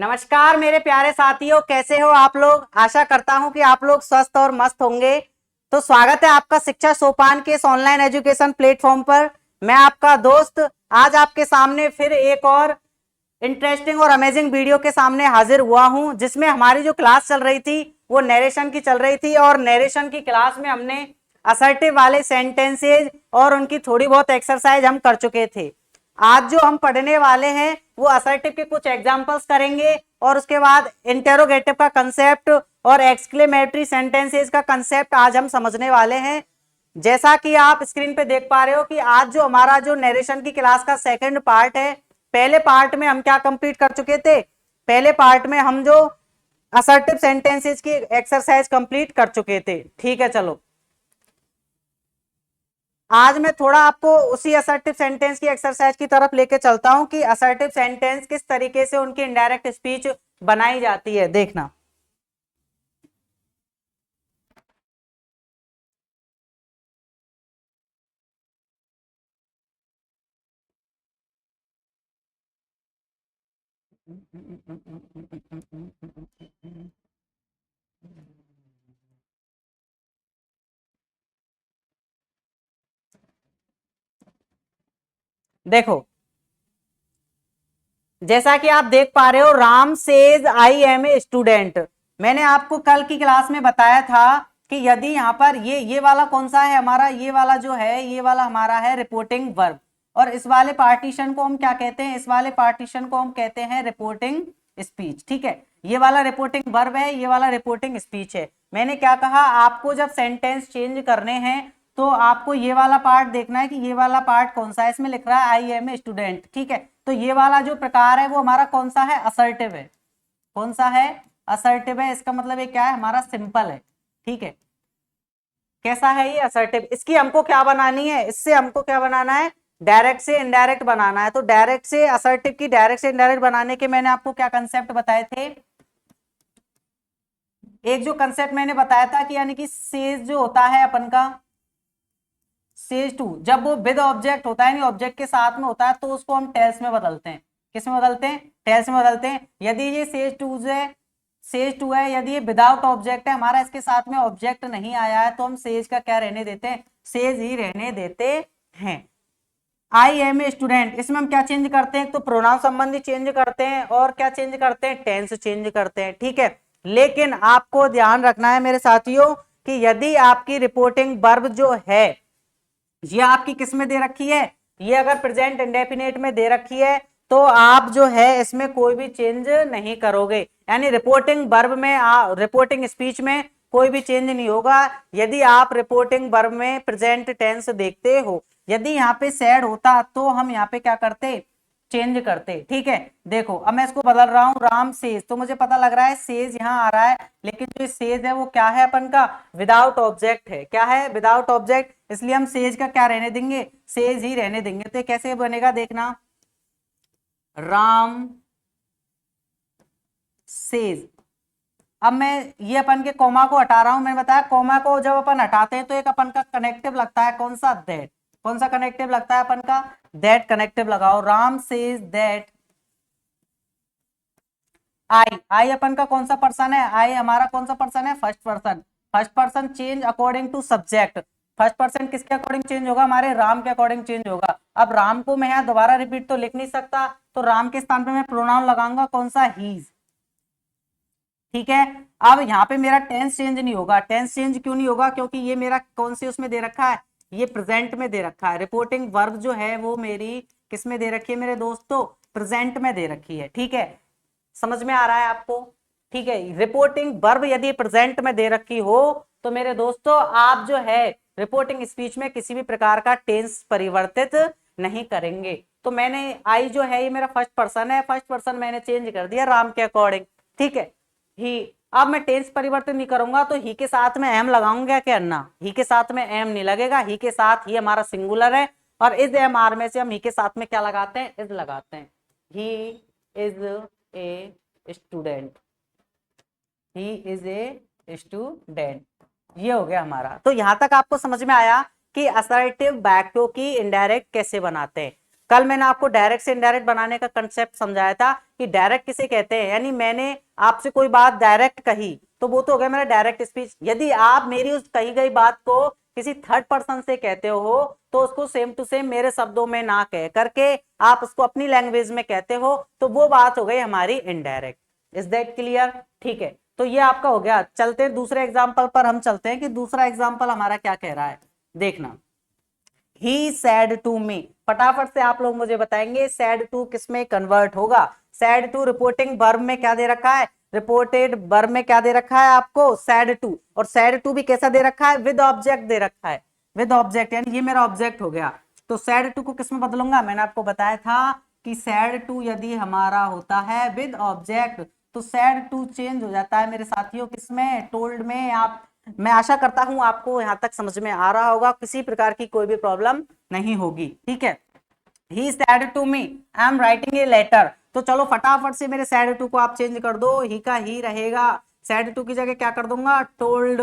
नमस्कार मेरे प्यारे साथियों, कैसे हो आप लोग। आशा करता हूं कि आप लोग स्वस्थ और मस्त होंगे। तो स्वागत है आपका शिक्षा सोपान के इस ऑनलाइन एजुकेशन प्लेटफॉर्म पर। मैं आपका दोस्त आज आपके सामने फिर एक और इंटरेस्टिंग और अमेजिंग वीडियो के सामने हाजिर हुआ हूं, जिसमें हमारी जो क्लास चल रही थी वो नरेशन की चल रही थी। और नरेशन की क्लास में हमने असर्टिव वाले सेंटेंसेज और उनकी थोड़ी बहुत एक्सरसाइज हम कर चुके थे। आज जो हम पढ़ने वाले हैं वो असर्टिव के कुछ एग्जांपल्स करेंगे और उसके बाद इंटेरोगेटिव का कंसेप्ट और एक्सक्लेमेटरी सेंटेंसेस का कंसेप्ट आज हम समझने वाले हैं। जैसा कि आप स्क्रीन पे देख पा रहे हो कि आज जो हमारा जो नरेशन की क्लास का सेकंड पार्ट है, पहले पार्ट में हम क्या कंप्लीट कर चुके थे। पहले पार्ट में हम जो असर्टिव सेंटेंसेस की एक्सरसाइज कंप्लीट कर चुके थे। ठीक है, चलो आज मैं थोड़ा आपको उसी असर्टिव सेंटेंस की एक्सरसाइज की तरफ लेके चलता हूं कि असर्टिव सेंटेंस किस तरीके से उनकी इनडायरेक्ट स्पीच बनाई जाती है। देखना, देखो जैसा कि आप देख पा रहे हो, Ram says I am a student. मैंने आपको कल की क्लास में बताया था कि यदि यहाँ पर ये वाला कौन सा है हमारा, ये वाला जो है ये वाला हमारा है रिपोर्टिंग वर्ब। और इस वाले पार्टीशन को हम क्या कहते हैं, इस वाले पार्टीशन को हम कहते हैं रिपोर्टिंग स्पीच। ठीक है, ये वाला रिपोर्टिंग वर्ब है, ये वाला रिपोर्टिंग स्पीच है। मैंने क्या कहा, आपको जब सेंटेंस चेंज करने हैं तो आपको ये वाला पार्ट देखना है कि ये वाला पार्ट कौन सा है। इसमें लिख रहा है आई एम ए स्टूडेंट। ठीक है, तो ये वाला जो प्रकार है वो हमारा कौन सा है, असर्टिव है। कौन सा है, असर्टिव है। इसका मतलब ये क्या है, हमारा सिंपल है। ठीक है, कैसा है ये, असर्टिव। इसकी हमको क्या बनानी है, इससे हमको क्या बनाना है, डायरेक्ट से इनडायरेक्ट बनाना है। तो डायरेक्ट से असर्टिव की डायरेक्ट से इनडायरेक्ट बनाने के मैंने आपको क्या कंसेप्ट बताए थे। एक जो कंसेप्ट मैंने बताया था कि यानी कि सेज जो होता है अपन का, सेज टू जब वो विद ऑब्जेक्ट होता है, नहीं ऑब्जेक्ट के साथ में होता है, तो उसको हम टेल्स में बदलते हैं। किस में बदलते हैं, टेल्स में बदलते हैं। यदि ये सेज टू है, सेज टू है, यदि ये विदाउट ऑब्जेक्ट है, हमारा इसके साथ में ऑब्जेक्ट नहीं आया है, तो हम सेज का क्या रहने देते हैं, सेज ही रहने देते हैं। आई एम ए स्टूडेंट, इसमें हम क्या चेंज करते हैं, तो प्रोनाउन संबंधी चेंज करते हैं और क्या चेंज करते हैं, टेंस चेंज करते हैं। ठीक है, लेकिन आपको ध्यान रखना है मेरे साथियों कि यदि आपकी रिपोर्टिंग वर्ब जो है ये आपकी किस में दे रखी है, ये अगर प्रेजेंट इंडेफिनेट में दे रखी है तो आप जो है इसमें कोई भी चेंज नहीं करोगे। यानी रिपोर्टिंग वर्ब में, रिपोर्टिंग स्पीच में कोई भी चेंज नहीं होगा। यदि आप रिपोर्टिंग वर्ब में प्रेजेंट टेंस देखते हो, यदि यहाँ पे सैड होता तो हम यहाँ पे क्या करते, चेंज करते। ठीक है, देखो अब मैं इसको बदल रहा हूं, राम सेज, तो मुझे पता लग रहा है सेज यहाँ आ रहा है, लेकिन जो सेज है वो क्या है अपन का, विदाउट ऑब्जेक्ट है। क्या है, विदाउट ऑब्जेक्ट, इसलिए हम सेज का क्या रहने देंगे, सेज ही रहने देंगे। तो कैसे बनेगा देखना, राम सेज। अब मैं ये अपन के कॉमा को हटा रहा हूं। मैंने बताया कॉमा को जब अपन हटाते हैं तो एक अपन का कनेक्टिव लगता है, कौन सा, दैट। कौन सा कनेक्टिव लगता है अपन का, दैट कनेक्टिव लगाओ। राम सेज दैट आई, आई अपन का कौन सा पर्सन है, आई हमारा कौन सा पर्सन है, first person. First person change according to subject. First person किसके अकॉर्डिंग चेंज होगा, हमारे राम के अकॉर्डिंग चेंज होगा। अब राम को मैं यहाँ दोबारा रिपीट तो लिख नहीं सकता, तो राम के स्थान पे मैं प्रोनाउन लगाऊंगा कौन सा, हीज। ठीक है, अब यहाँ पे मेरा टेंस चेंज नहीं होगा। टेंस चेंज क्यों नहीं होगा, क्योंकि ये मेरा कौन से उसमें दे रखा है, ये प्रेजेंट में दे रखा है। रिपोर्टिंग वर्ब जो है वो मेरी किस में दे रखी है मेरे दोस्तों, प्रेजेंट में दे रखी है। ठीक है, समझ में आ रहा है आपको। ठीक है, रिपोर्टिंग वर्ब यदि प्रेजेंट में दे रखी हो तो मेरे दोस्तों आप जो है रिपोर्टिंग स्पीच में किसी भी प्रकार का टेंस परिवर्तित नहीं करेंगे। तो मैंने आई जो है ये मेरा फर्स्ट पर्सन है, फर्स्ट पर्सन मैंने चेंज कर दिया राम के अकॉर्डिंग। ठीक है, ही। अब मैं टेंस परिवर्तन नहीं करूंगा तो ही के साथ में एम लगाऊंगा क्या ना, ही के साथ में एम नहीं लगेगा। ही के साथ ही हमारा सिंगुलर है और इज एम आर में से हम ही के साथ में क्या लगाते हैं, इज लगाते हैं। He is a student, he is a student, ये हो गया हमारा। तो यहां तक आपको समझ में आया कि असर्टिव वाक्यों की इनडायरेक्ट कैसे बनाते हैं। कल मैंने आपको डायरेक्ट से इनडायरेक्ट बनाने का कंसेप्ट समझाया था कि डायरेक्ट किसे कहते हैं, यानी मैंने आपसे कोई बात डायरेक्ट कही तो वो तो हो गया मेरा डायरेक्ट स्पीच। यदि आप मेरी उस कही गई बात को किसी थर्ड पर्सन से कहते हो तो उसको सेम टू सेम मेरे शब्दों में ना कह करके आप उसको अपनी लैंग्वेज में कहते हो, तो वो बात हो गई हमारी इनडायरेक्ट। Is that clear? ठीक है, तो ये आपका हो गया। चलते हैं दूसरे एग्जाम्पल पर, हम चलते हैं कि दूसरा एग्जाम्पल हमारा क्या कह रहा है, देखना। ही सैड टू मी, फटाफट से आप लोग मुझे बताएंगे सैड टू किस में कन्वर्ट होगा। सैड टू रिपोर्टिंग वर्ब में क्या दे रखा है, रिपोर्टेड वर्ब में क्या दे रखा है आपको, सैड टू। और सैड टू भी कैसा दे रखा है, विद ऑब्जेक्ट दे रखा है, विद ऑब्जेक्ट, यानी ये मेरा ऑब्जेक्ट हो गया। तो सैड टू को किस में बदलूंगा, मैंने आपको बताया था कि सैड टू यदि हमारा होता है विद ऑब्जेक्ट तो सैड टू चेंज हो जाता है मेरे साथियों किसमें, टोल्ड में। आप, मैं आशा करता हूं आपको यहां तक समझ में आ रहा होगा, किसी प्रकार की कोई भी प्रॉब्लम नहीं होगी, ठीक है। He said to me I am writing a letter, तो चलो फटाफट से मेरे सैड टू को आप चेंज कर दो, ही का ही रहेगा, सैड टू की जगह क्या कर दूंगा, told.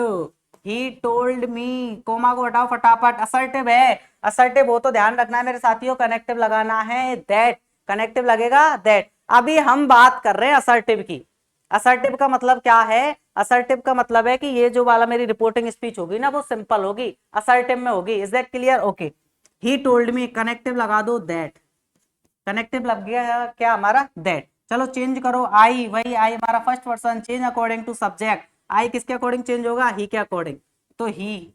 He told me, comma को हटाओ फटाफट। असर्टिव है, असर्टिव हो तो ध्यान रखना है मेरे साथियों, कनेक्टिव लगाना है दैट, कनेक्टिव लगेगा दैट। अभी हम बात कर रहे हैं असर्टिव की। असर्टिव का मतलब क्या है, असर्टिव का मतलब है कि ये जो वाला मेरी रिपोर्टिंग स्पीच होगी ना वो सिंपल होगी, असर्टिव में होगी। Is that clear? Okay, he told me, connective लगा दो दैट, कनेक्टिव लग गया क्या हमारा, दैट। चलो चेंज करो, आई, वही आई हमारा first person, change according to subject, I किसके अकॉर्डिंग चेंज होगा, ही के अकॉर्डिंग, तो ही।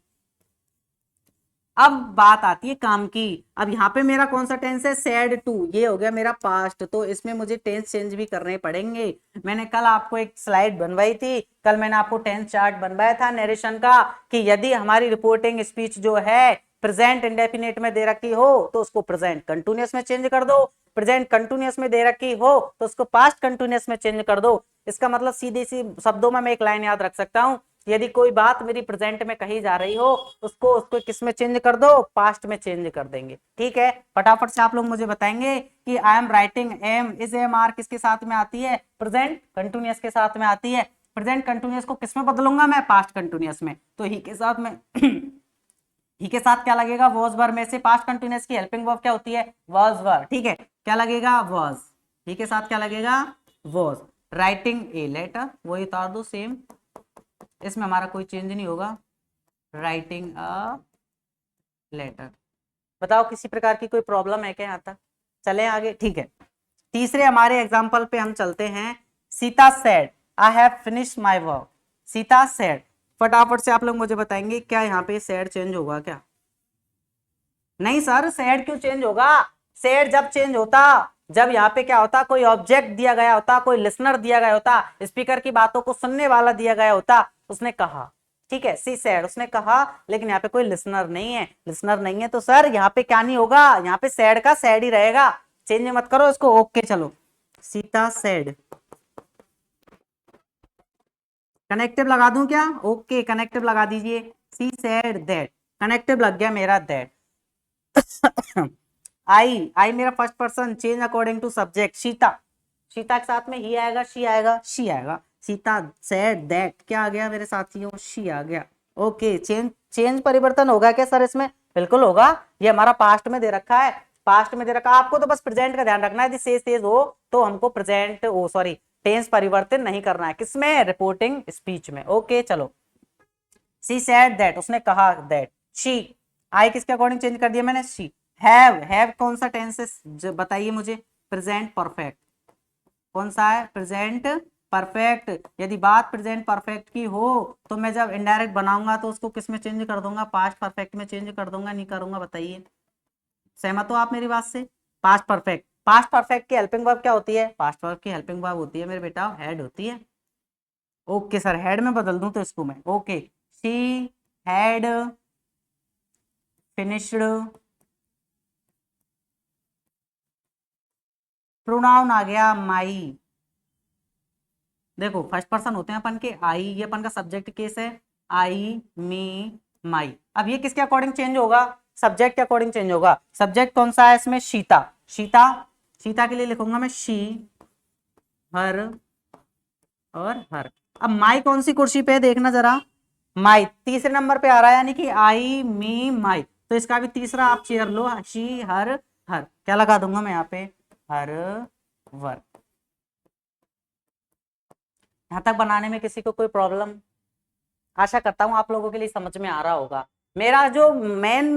अब बात आती है काम की, अब यहाँ पे मेरा कौन सा टेंस है, सैड टू, ये हो गया मेरा पास्ट, तो इसमें मुझे टेंस चेंज भी करने पड़ेंगे। मैंने कल आपको एक स्लाइड बनवाई थी, कल मैंने आपको टेंस चार्ट बनवाया था नरेशन का, कि यदि हमारी रिपोर्टिंग स्पीच जो है प्रेजेंट इंडेफिनिट में दे रखी हो तो उसको प्रेजेंट कंटिन्यूअस में चेंज कर दो, प्रेजेंट कंटिन्यूअस में दे रखी हो तो उसको पास्ट कंटिन्यूअस में चेंज कर दो। इसका मतलब सीधे सी शब्दों में मैं एक लाइन याद रख सकता हूं, यदि कोई बात मेरी प्रेजेंट में कही जा रही हो उसको उसको किस में चेंज कर दो, पास्ट में चेंज कर देंगे, ठीक है। फटाफट से आप लोग मुझे बताएंगे कि आई एम राइटिंग एम, इस एम आर किसके साथ में आती है, प्रेजेंट कंटिन्यूअस के साथ में आती है। प्रेजेंट कंटिन्यूअस को किस में बदलूंगा मैं, पास्ट कंटिन्यूअस में, तो ही के साथ में ही के साथ क्या लगेगा, वॉज वर में से पास्ट कंटिन्यूअस की हेल्पिंग वर्ब क्या होती है, वॉज वर, ठीक है, क्या लगेगा, वॉज। ही के साथ क्या लगेगा, वॉज। राइटिंग ए लेटर, वही उतार दो सेम, इसमें हमारा कोई चेंज नहीं होगा, राइटिंग अ लेटर। बताओ किसी प्रकार की कोई प्रॉब्लम है क्या यहाँ तक, चलें आगे, ठीक है। तीसरे हमारे एग्जाम्पल पे हम चलते हैं, Sita said I have finished my work, Sita said. फटाफट से आप लोग मुझे बताएंगे क्या यहाँ पे सेड चेंज होगा क्या, नहीं सर सेड क्यों चेंज होगा, सेड जब चेंज होता जब यहाँ पे क्या होता, कोई ऑब्जेक्ट दिया गया होता, कोई लिसनर दिया गया होता, स्पीकर की बातों को सुनने वाला दिया गया होता, उसने कहा, ठीक है, सी सैड, उसने कहा, लेकिन यहाँ पे कोई लिसनर नहीं है, लिसनर नहीं है तो सर यहाँ पे क्या नहीं होगा, यहाँ पे सैड का सैड ही रहेगा, चेंज मत करो इसको, ओके चलो, सीता सैड, कनेक्टिव लगा दूं क्या, ओके कनेक्टिव लगा दीजिए, सी सैड दैट, कनेक्टिव लग गया मेरा दैट। आई, आई मेरा first person, change according to subject, Sita, Sita के साथ में ही आएगा, शी आएगा, शी आएगा, सीता सेड दैट, क्या आ गया मेरे साथियों, शी आ गया, ओके। चेंज, चेंज परिवर्तन होगा क्या सर इसमें, बिल्कुल होगा, ये हमारा पास्ट में दे रखा है, पास्ट में दे रखा, आपको तो बस प्रेजेंट का ध्यान रखना है, यदि सेज हो तो हमको प्रेजेंट, ओ सॉरी टेंस परिवर्तन नहीं करना है, किसमें, रिपोर्टिंग स्पीच में, ओके चलो। शी सेड दैट, उसने कहा दैट, शी, आई किसके अकॉर्डिंग चेंज कर दिया मैंने, शी। हैव कौन सा टेंस है बताइए मुझे, प्रेजेंट परफेक्ट, कौन सा है, प्रेजेंट परफेक्ट। यदि बात प्रेजेंट परफेक्ट की हो तो मैं जब इनडायरेक्ट बनाऊंगा तो उसको किस में चेंज कर दूंगा, पास्ट परफेक्ट में चेंज कर दूंगा, नहीं करूंगा, बताइए, सहमत हो आप मेरी बात से, पास्ट परफेक्ट, पास्ट परफेक्ट की हेल्पिंग वर्ब क्या होती है, पास्ट वर्ब की हेल्पिंग वर्ब होती है मेरे बेटा, हेड होती है, ओके सर हेड में बदल दूं तो इसको मैं, okay, she had finished, pronoun आ गया माई, देखो फर्स्ट पर्सन होते हैं अपन के, आई ये अपन का सब्जेक्ट केस है, आई मी माई, अब ये किसके अकॉर्डिंग चेंज होगा, सब्जेक्ट के अकॉर्डिंग चेंज होगा, सब्जेक्ट कौन सा है इसमें, सीता, सीता, सीता के लिए लिखूंगा मैं शी, हर और हर। अब माई कौन सी कुर्सी पे है देखना जरा, माई तीसरे नंबर पे आ रहा है, यानी कि आई मी माई, तो इसका भी तीसरा आप चेयर लो, शी हर हर, क्या लगा दूंगा मैं यहाँ पे, हर वर्क। यहाँ तक बनाने में किसी को कोई प्रॉब्लम? आशा करता हूँ आप लोगों के लिए समझ में आ रहा होगा। मेरा जो मेन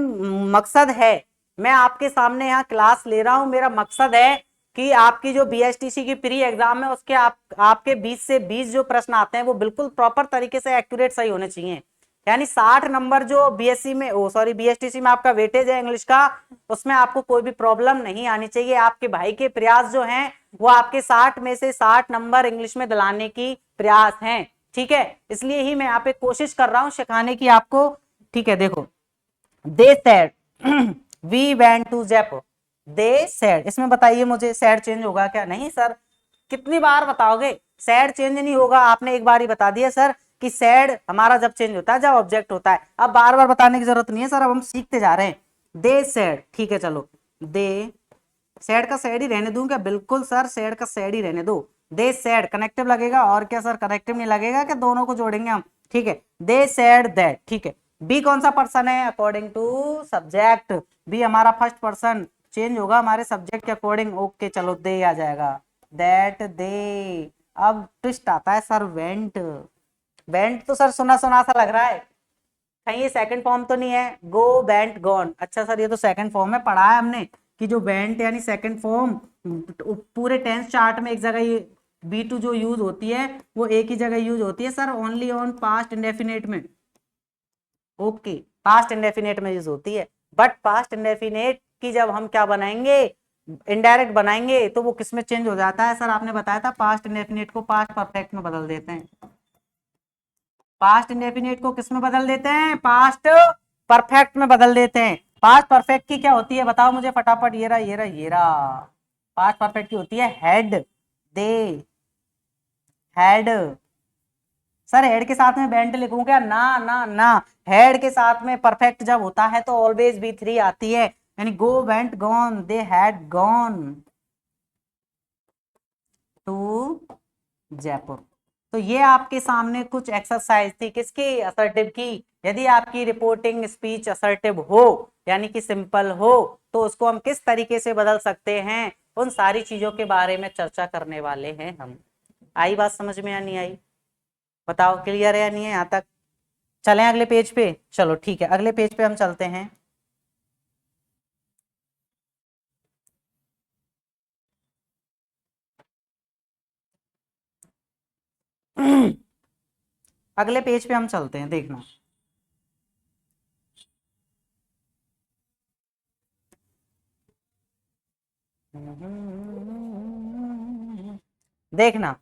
मकसद है, मैं आपके सामने यहाँ क्लास ले रहा हूँ, मेरा मकसद है कि आपकी जो बीएसटीसी की प्री एग्जाम है उसके आपके 20 से 20 जो प्रश्न आते हैं वो बिल्कुल प्रॉपर तरीके से एक्यूरेट सही होने चाहिए। यानी 60 नंबर जो बीएससी में, ओ सॉरी, बीएसटीसी में आपका वेटेज है इंग्लिश का, उसमें आपको कोई भी प्रॉब्लम नहीं आनी चाहिए। आपके भाई के प्रयास जो हैं वो आपके 60 में से 60 नंबर इंग्लिश में दिलाने की प्रयास हैं, ठीक है। इसलिए ही मैं यहाँ पे कोशिश कर रहा हूँ सिखाने की आपको, ठीक है। देखो, they said we went to Jaipur, they said, इसमें बताइए मुझे सेड चेंज होगा क्या? नहीं सर, कितनी बार बताओगे? सैड चेंज नहीं होगा, आपने एक बार ही बता दिया सर कि सैड हमारा जब चेंज होता है जब ऑब्जेक्ट होता है। अब बार बार बताने की जरूरत नहीं है सर, अब हम सीखते जा रहे हैं। दे सैड, ठीक है चलो, दे सैड का सैड ही रहने दूं क्या? बिल्कुल सर, सैड का सैड ही रहने दो। दे सैड कनेक्टिव लगेगा, और क्या सर, कनेक्टिव नहीं लगेगा क्या? दोनों को जोड़ेंगे हम, ठीक है। दे सैड दैट, ठीक है। बी कौन सा पर्सन है? अकॉर्डिंग टू सब्जेक्ट, बी हमारा फर्स्ट पर्सन, चेंज होगा हमारे सब्जेक्ट के अकॉर्डिंग। ओके चलो, दे आ जाएगा, दैट दे। अब ट्विस्ट आता है सर, वेंट, वेंट तो सर सुना सुना सा लग रहा है, कहीं ये सेकंड फॉर्म तो नहीं है? गो वेंट गॉन, अच्छा सर ये तो सेकंड फॉर्म है, पढ़ा है हमने कि जो वेंट यानी सेकंड फॉर्म, पूरे टेंस चार्ट में एक जगह ये बी टू जो यूज होती है वो एक ही जगह यूज होती है sir, only on past indefinite में। ओके, पास्ट इंडेफिनेट में यूज होती है, बट पास्ट इंडेफिनेट की जब हम क्या बनाएंगे, इनडायरेक्ट बनाएंगे, तो वो किस में चेंज हो जाता है सर? आपने बताया था पास्ट इंडेफिनेट को पास्ट परफेक्ट में बदल देते हैं। पास्ट इंडेफिनिट को किस में बदल देते हैं? पास्ट परफेक्ट में बदल देते हैं। पास्ट परफेक्ट की क्या होती है बताओ मुझे फटाफट, ये रहा ये रहा ये रहा। पास्ट परफेक्ट की होती है had, they had. Sir head के साथ में वेंट लिखूं क्या? ना ना ना, हेड के साथ में परफेक्ट जब होता है तो ऑलवेज बी थ्री आती है, यानी go went gone, they had gone to Jaipur. तो ये आपके सामने कुछ एक्सरसाइज थी किसकी? असर्टिव की। यदि आपकी रिपोर्टिंग स्पीच असर्टिव हो यानी कि सिंपल हो तो उसको हम किस तरीके से बदल सकते हैं, उन सारी चीजों के बारे में चर्चा करने वाले हैं हम। आई बात समझ में या नहीं आई? बताओ, क्लियर है या नहीं है यहाँ तक? चलें अगले पेज पे? चलो ठीक है, अगले पेज पे हम चलते हैं। अगले पेज पे हम चलते हैं, देखना। देखना,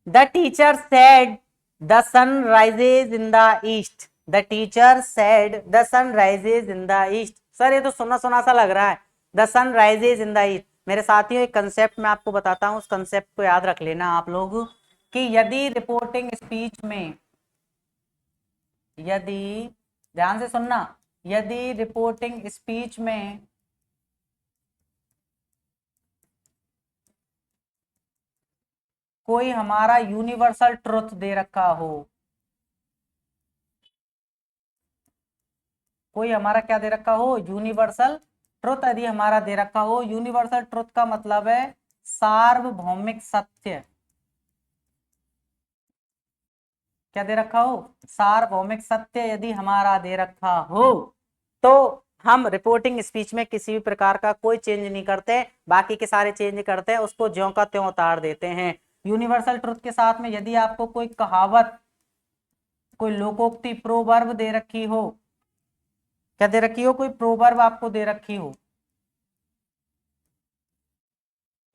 the teacher said the sun rises in the east, the teacher said the sun rises in the east. Sir ये तो सुना सुना सा लग रहा है, the sun rises in the east. मेरे साथियों एक कंसेप्ट मैं आपको बताता हूँ, उस कंसेप्ट को याद रख लेना आप लोग, कि यदि रिपोर्टिंग स्पीच में, यदि, ध्यान से सुनना, यदि रिपोर्टिंग स्पीच में कोई हमारा यूनिवर्सल ट्रुथ दे रखा हो, कोई हमारा क्या दे रखा हो? यूनिवर्सल ट्रुथ यदि हमारा दे रखा हो, यूनिवर्सल ट्रुथ का मतलब है सार्वभौमिक सत्य। क्या दे रखा हो? सार्वभौमिक सत्य यदि हमारा दे रखा हो तो हम रिपोर्टिंग स्पीच में किसी भी प्रकार का कोई चेंज नहीं करते, बाकी के सारे चेंज करते हैं, उसको ज्यों का त्यों उतार देते हैं। यूनिवर्सल ट्रुथ के साथ में यदि आपको कोई कहावत, कोई लोकोक्ति, प्रोवर्ब दे रखी हो, क्या दे रखी हो? कोई प्रोवर्ब आपको दे रखी हो,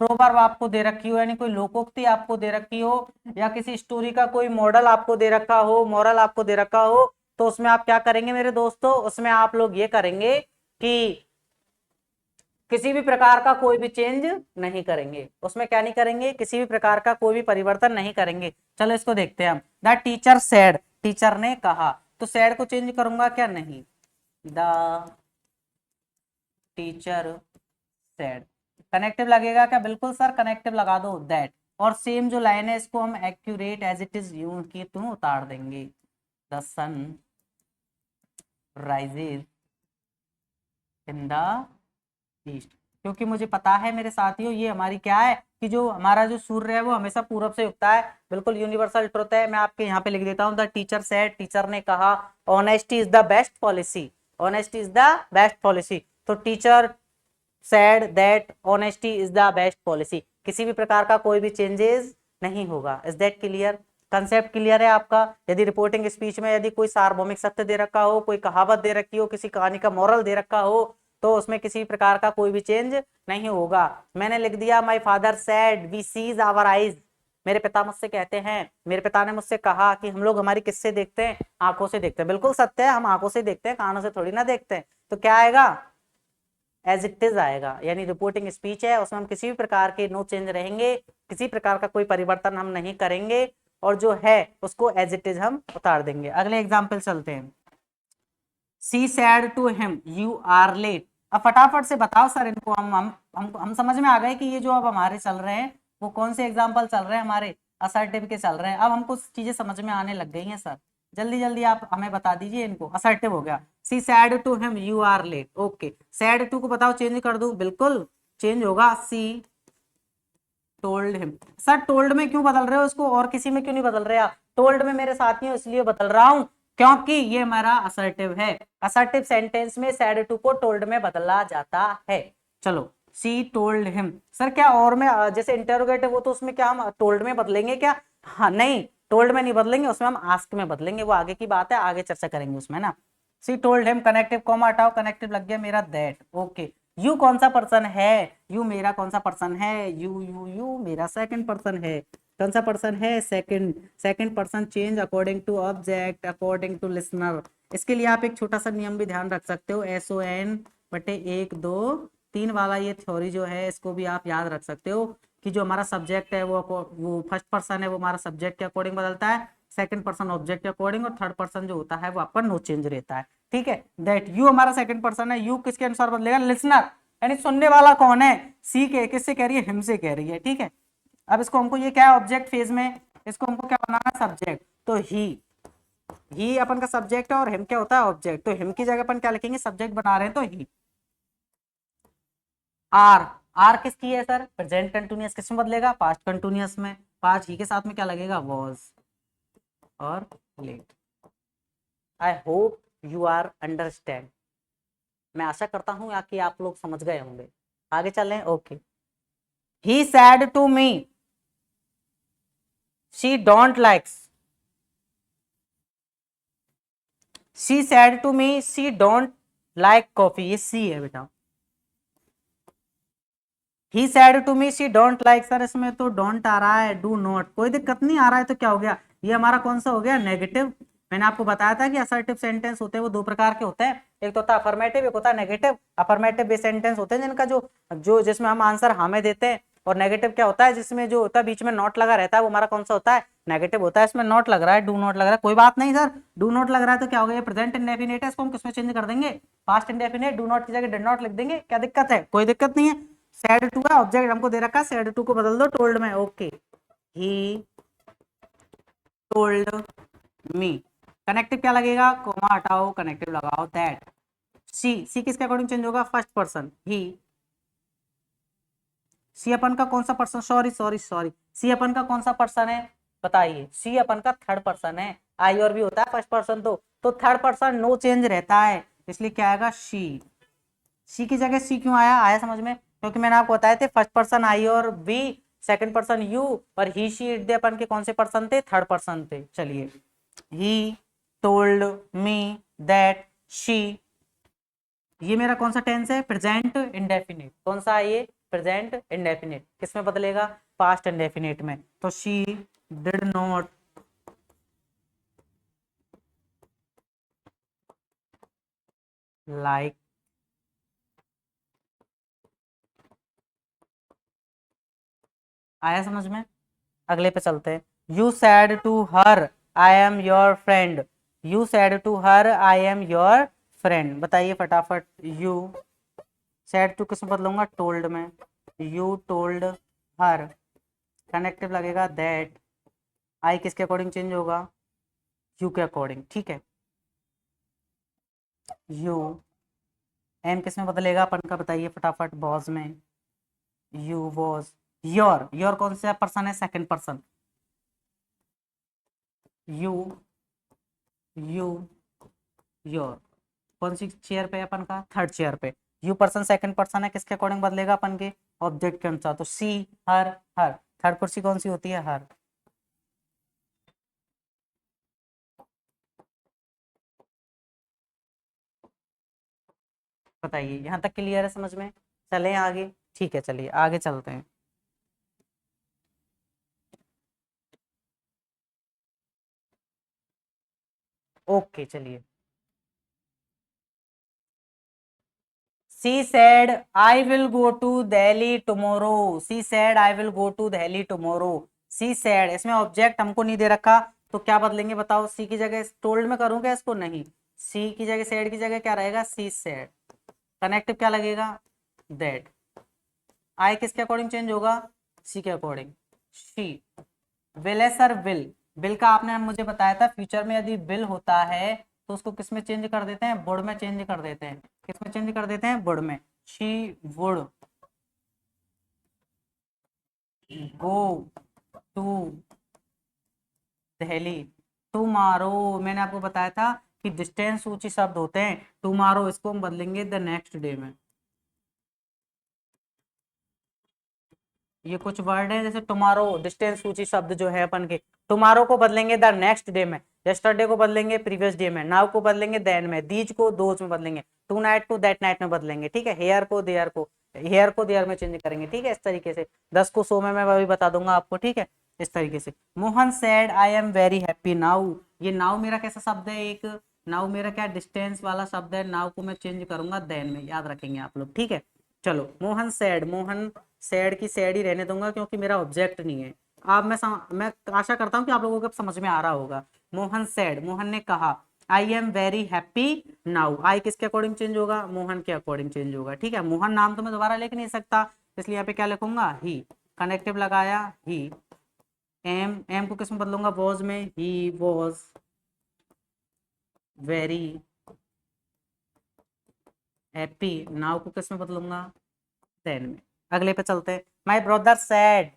प्रोवर्ब आपको दे रखी हो यानी कोई लोकोक्ति आपको दे रखी हो, या किसी स्टोरी का कोई मॉडल आपको दे रखा हो, मॉरल आपको दे रखा हो, तो उसमें आप क्या करेंगे मेरे दोस्तों? उसमें आप लोग ये करेंगे कि किसी भी प्रकार का कोई भी चेंज नहीं करेंगे। उसमें क्या नहीं करेंगे? किसी भी प्रकार का कोई भी परिवर्तन नहीं करेंगे। चलो इसको देखते हैं हम। द टीचर सेड, टीचर ने कहा, तो सेड को चेंज करूंगा क्या? नहीं, द टीचर सेड। कनेक्टिव लगेगा क्या? बिल्कुल सर, कनेक्टिव लगा दो, दैट। और सेम जो लाइन है इसको हम एक्यूरेट एज इट इज यूं की तुम उतार देंगे, the sun rises in the east, क्योंकि मुझे पता है मेरे साथियों ये हमारी क्या है कि जो हमारा जो सूर्य है वो हमेशा पूरब से उगता है, बिल्कुल यूनिवर्सल ट्रुथ है। मैं आपके यहाँ पे लिख देता हूँ, द टीचर सेड, टीचर ने कहा, honesty is the best policy, honesty is the best policy. तो teacher said that honesty is the best policy, किसी भी प्रकार का कोई भी चेंजेस नहीं होगा। Is that clear? Concept clear है आपका? यदि रिपोर्टिंग स्पीच में यदि कोई सार्वभौमिक सत्य दे रखा हो, कोई कहावत दे रखी हो, किसी कहानी का मॉरल दे रखा हो, तो उसमें किसी प्रकार का कोई भी चेंज नहीं होगा। मैंने लिख दिया, my father said we sees our eyes, मेरे पिता मुझसे कहते हैं, मेरे पिता ने मुझसे कहा कि हम लोग हमारी किससे देखते हैं, आंखों से देखते हैं। बिल्कुल सत्य है, हम आंखों से देखते हैं, कानों से थोड़ी ना देखते हैं। तो क्या आएगा? एज इट इज आएगा, यानी रिपोर्टिंग स्पीच है, उसमें हम किसी भी प्रकार के नो चेंज रहेंगे, किसी प्रकार का कोई परिवर्तन हम नहीं करेंगे, और जो है उसको एज इट इज हम उतार देंगे। अगले एग्जाम्पल चलते हैं। She said to him you are late. अब फटाफट से बताओ सर इनको, हम समझ में आ गए कि ये जो अब हमारे चल रहे हैं वो कौन से एग्जाम्पल चल रहे हैं, हमारे असर्टिव के चल रहे हैं। अब हमको चीजें समझ में आने लग गई हैं सर, जल्दी जल्दी आप हमें बता दीजिए इनको। असर्टिव हो गया, she said to him you are late, okay. Said to को बताओ चेंज कर दूं, बिल्कुल चेंज होगा, she told him. Sir told में क्यों बदल रहे हो इसको, और किसी में क्यों नहीं बदल रहे आप? टोल्ड में मेरे साथियों इसलिए बदल रहा हूं क्योंकि ये हमारा असर्टिव है। असर्टिव सेंटेंस में सैड टू को टोल्ड में बदला जाता है। चलो, सी टोल्ड हिम। सर क्या और में जैसे इंटेरोगेटिव हो तो उसमें क्या हम टोल्ड में बदलेंगे क्या? हाँ नहीं, टोल्ड में नहीं बदलेंगे, उसमें हम आस्क में बदलेंगे, वो आगे की बात है, आगे चर्चा करेंगे उसमें ना। सी टोल्ड हिम, कनेक्टिव कॉमा हटाओ, कनेक्टिव लग गया मेरा दैट, ओके। यू कौन सा पर्सन है? यू मेरा कौन सा पर्सन है? यू मेरा सेकंड पर्सन है। कौन सा पर्सन है? Second. Second person change according to object, according to listener. इसके लिए आप एक छोटा सा नियम भी ध्यान रख सकते हो, SON बटे 1 2 3 वाला ये थ्योरी जो है इसको भी आप याद रख सकते हो कि जो हमारा सब्जेक्ट है वो फर्स्ट पर्सन है वो हमारा सब्जेक्ट के अकॉर्डिंग बदलता है, सेकंड पर्सन ऑब्जेक्ट के अकॉर्डिंग, और थर्ड पर्सन जो होता है वो आपका नो चेंज रहता है। ठीक है, दैट यू हमारा सेकंड पर्सन है, यू किसके अनुसार बदलेगा? लिसनर, यानी सुनने वाला कौन है? सी के, किससे कह रही है? हिम से कह रही है। ठीक है, अब इसको हमको, ये क्या है ऑब्जेक्ट फेज में, इसको हमको क्या बनाना है? सब्जेक्ट। तो ही अपन का सब्जेक्ट है और हिम क्या होता है? ऑब्जेक्ट। तो हिम की जगह अपन क्या लिखेंगे? सब्जेक्ट बना रहे हैं तो ही। आर, आर किसकी है सर? प्रेजेंट कंटिन्यूअस, किस में बदलेगा? पास्ट कंटिन्यूअस में। पास्ट ही के साथ में क्या लगेगा? वॉज और लेट। I hope you are understand, मैं आशा करता हूं कि आप लोग समझ गए होंगे। आगे चलें, okay. He said to me she don't likes, she said to me she don't like coffee, ये सी है बेटा। He said to me she don't like, sir इसमें तो डोंट आ रहा है, डू नॉट, कोई दिक्कत नहीं आ रहा है तो क्या हो गया? ये हमारा कौन सा हो गया? नेगेटिव। मैंने आपको बताया था कि असर्टिव सेंटेंस होते हैं वो दो प्रकार के होते हैं, एक तो होता है अफर्मेटिव, एक होता है नेगेटिव। अफर्मेटिव वे सेंटेंस होते हैं जिनका जो जो जिसमें हम आंसर हमें देते हैं, और नेगेटिव क्या होता है? जिसमें जो होता है बीच में नॉट लगा रहता है, वो हमारा कौन सा होता है? नेगेटिव होता है। इसमें नॉट लग रहा है, डू नॉट लग रहा है, कोई बात नहीं सर, डू नॉट लग रहा है तो क्या हो गया? प्रेजेंट इंडेफिनिट है, इसको हम किसमें चेंज कर देंगे? पास्ट इंडेफिनिट, डू नॉट की जगह डिड नॉट लिख देंगे, क्या दिक्कत है? कोई दिक्कत नहीं है। सैड टू का ऑब्जेक्ट हमको दे रखा है, सैड टू को बदल दो टोल्ड में, ओके। ही टोल्ड मी, कनेक्टिव क्या लगेगा? कोमा हटाओ, कनेक्टिव लगाओ, दैट। सी किसके अकॉर्डिंग चेंज होगा? फर्स्ट पर्सन, ही। सी अपन का कौन सा पर्सन, सॉरी सॉरी सॉरी, सी अपन का कौन सा पर्सन है बताइए? सी अपन का थर्ड पर्सन है, आई और भी होता है फर्स्ट पर्सन, तो थर्ड पर्सन नो चेंज रहता है, इसलिए क्या आएगा? शी। सी की जगह सी क्यों आया? आया समझ में? क्योंकि मैंने आपको बताया थे फर्स्ट पर्सन आई और बी, सेकंड पर्सन यू, और ही शी इट दे अपन के कौन से पर्सन थे? थर्ड पर्सन थे। चलिए, ही टोल्ड मी दैट शी, ये मेरा कौन सा टेंस है? Present indefinite. कौन सा है ये? Present indefinite. किस में बदलेगा? पास्ट इंडेफिनिट में। तो शी डिड नॉट लाइक, आया समझ में? अगले पे चलते हैं। You said to her I am your friend, you said to her I am your friend, बताइए फटाफट। यू सैड टू किस में बदलूंगा? टोल्ड में। यू टोल्ड हर, कनेक्टिव लगेगा दैट, आई किसके अकॉर्डिंग चेंज होगा? यू के अकॉर्डिंग। ठीक है, यू एम किस में बदलेगा अपन का, बताइए फटाफट, वॉज में। यू वॉज, योर, योर कौन सा पर्सन है, second person. You, you, your, कौन सी चेयर पे है अपन का, थर्ड चेयर पे। यू पर्सन सेकंड पर्सन है, किसके अकॉर्डिंग बदलेगा अपन के, ऑब्जेक्ट के अनुसार। तो सी, हर, हर, थर्ड कुर्सी कौन सी होती है, हर। बताइए यहाँ तक क्लियर है, समझ में। चलें आगे, ठीक है, चलिए आगे चलते हैं। ओके चलिए। She said, I will go to Delhi tomorrow. She said, I will go to Delhi tomorrow. She said, इसमें ऑब्जेक्ट हमको नहीं दे रखा, तो क्या बदलेंगे बताओ, सी की जगह टोल्ड में करूँ क्या इसको, नहीं, सी की जगह, सेड की जगह क्या रहेगा, सी सेड। कनेक्टिव क्या लगेगा, दैट। आई किसके अकॉर्डिंग चेंज होगा, सी के अकॉर्डिंग, शी। विल है सर, विल। विल का आपने मुझे बताया था, फ्यूचर में यदि विल होता है तो उसको किस में चेंज कर देते हैं, वुड में चेंज कर देते हैं। किस में चेंज कर देते हैं, वुड में। She would go to Delhi tomorrow. मैंने आपको बताया था कि डिस्टेंस सूची शब्द होते हैं, टुमारो इसको हम बदलेंगे द नेक्स्ट डे में। ये कुछ वर्ड है, जैसे टुमारो डिस्टेंस सूची शब्द जो है अपन के, टुमारो को बदलेंगे द नेक्स्ट डे में, यस्टरडे को बदलेंगे प्रीवियस डे में, नाउ को बदलेंगे देन में, दीज को दोज में बदलेंगे, टू नाइट को दैट नाइट में बदलेंगे, ठीक है। हेयर को देयर में चेंज करेंगे, ठीक है, इस तरीके से। 10 को 100 में मैं अभी बता दूंगा आपको, ठीक है, इस तरीके से। Mohan said I am very happy now. ये नाउ मेरा कैसा शब्द है, एक नाउ मेरा क्या डिस्टेंस वाला शब्द है, नाउ को मैं चेंज करूंगा देन में, याद रखेंगे आप लोग, ठीक है। चलो, मोहन सैड, मोहन सैड की सैड ही रहने दूंगा क्योंकि मेरा ऑब्जेक्ट नहीं है। अब मैं आशा करता हूँ कि आप लोगों को अब समझ में आ रहा होगा। मोहन सैड, मोहन ने कहा, I am very happy now. I किसके अकॉर्डिंग चेंज होगा, मोहन के अकॉर्डिंग चेंज होगा, ठीक है। मोहन नाम तो मैं दोबारा लिख नहीं सकता, इसलिए यहाँ पे क्या लिखूंगा, ही। कनेक्टिव लगाया, ही। एम, एम को किसमें बदलूंगा, वॉज में, he was very happy now को किसमें बदलूंगा, देन में। अगले पे चलते हैं। My brother sad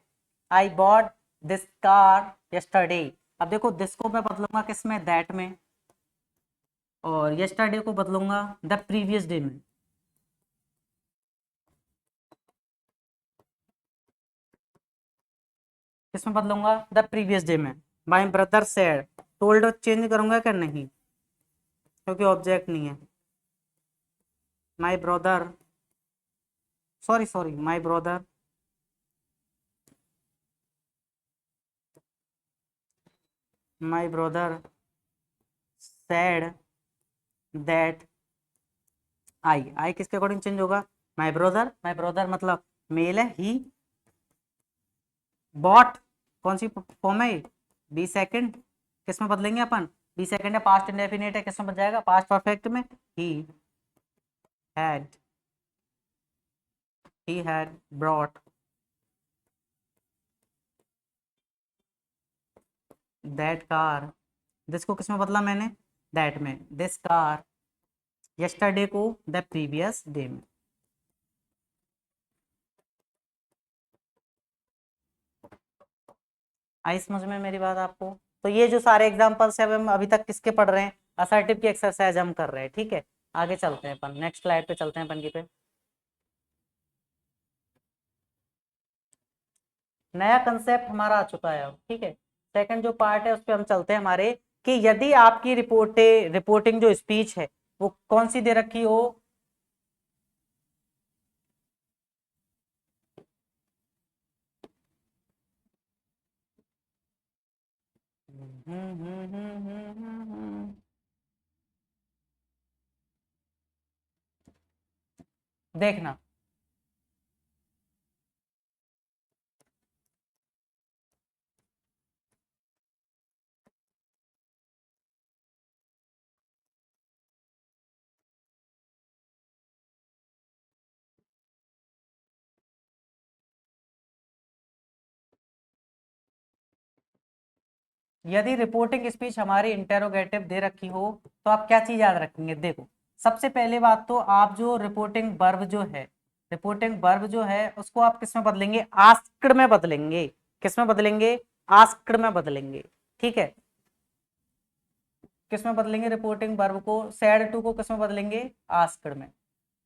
I bought this car yesterday. अब देखो, दिस को मैं बदलूंगा किसमें, दैट में, और यस्टरडे को बदलूंगा द प्रीवियस डे में। किसमें बदलूंगा, द प्रीवियस डे में। My brother sad, told change करूंगा क्या, नहीं, क्योंकि ऑब्जेक्ट नहीं है। My brother, sorry sorry, my brother my brother sad that I किसके अकॉर्डिंग चेंज होगा, माई ब्रदर मतलब मेल है, ही बॉट कौन सी फॉर्म है, बी सेकंड, किसमें बदलेंगे अपन, बी सेकंड है, पास्ट इंडेफिनिट है, किसमें बच जाएगा, पास्ट परफेक्ट में। He had, he had brought that car. This को किसमें बदला मैंने, दैट में, दिस कार यस्टरडे को द प्रीवियस डे में। आई समझ में मेरी बात आपको। तो ये जो सारे एग्जांपल्स है हम अभी तक किसके पढ़ रहे हैं, असर्टिव की एक्सरसाइज हम कर रहे हैं, ठीक है। आगे चलते हैं अपन, नेक्स्ट स्लाइड पे चलते हैं अपन की पे। नया कंसेप्ट हमारा आ चुका है अब, ठीक है। सेकंड जो पार्ट है उस पर हम चलते हैं हमारे, कि यदि आपकी रिपोर्टिंग जो स्पीच है वो कौन सी दे रखी हो। देखना, यदि रिपोर्टिंग स्पीच हमारी इंटेरोगेटिव दे रखी हो तो आप क्या चीज याद रखेंगे, देखो, सबसे पहले बात तो आप जो रिपोर्टिंग वर्ब जो है, रिपोर्टिंग वर्ब जो है उसको आप किस में बदलेंगे, आस्क्ड में बदलेंगे। किस में बदलेंगे, आस्क्ड में बदलेंगे। ठीक है, किस में बदलेंगे रिपोर्टिंग वर्ब को, सैड टू को किस में बदलेंगे, आस्क्ड में।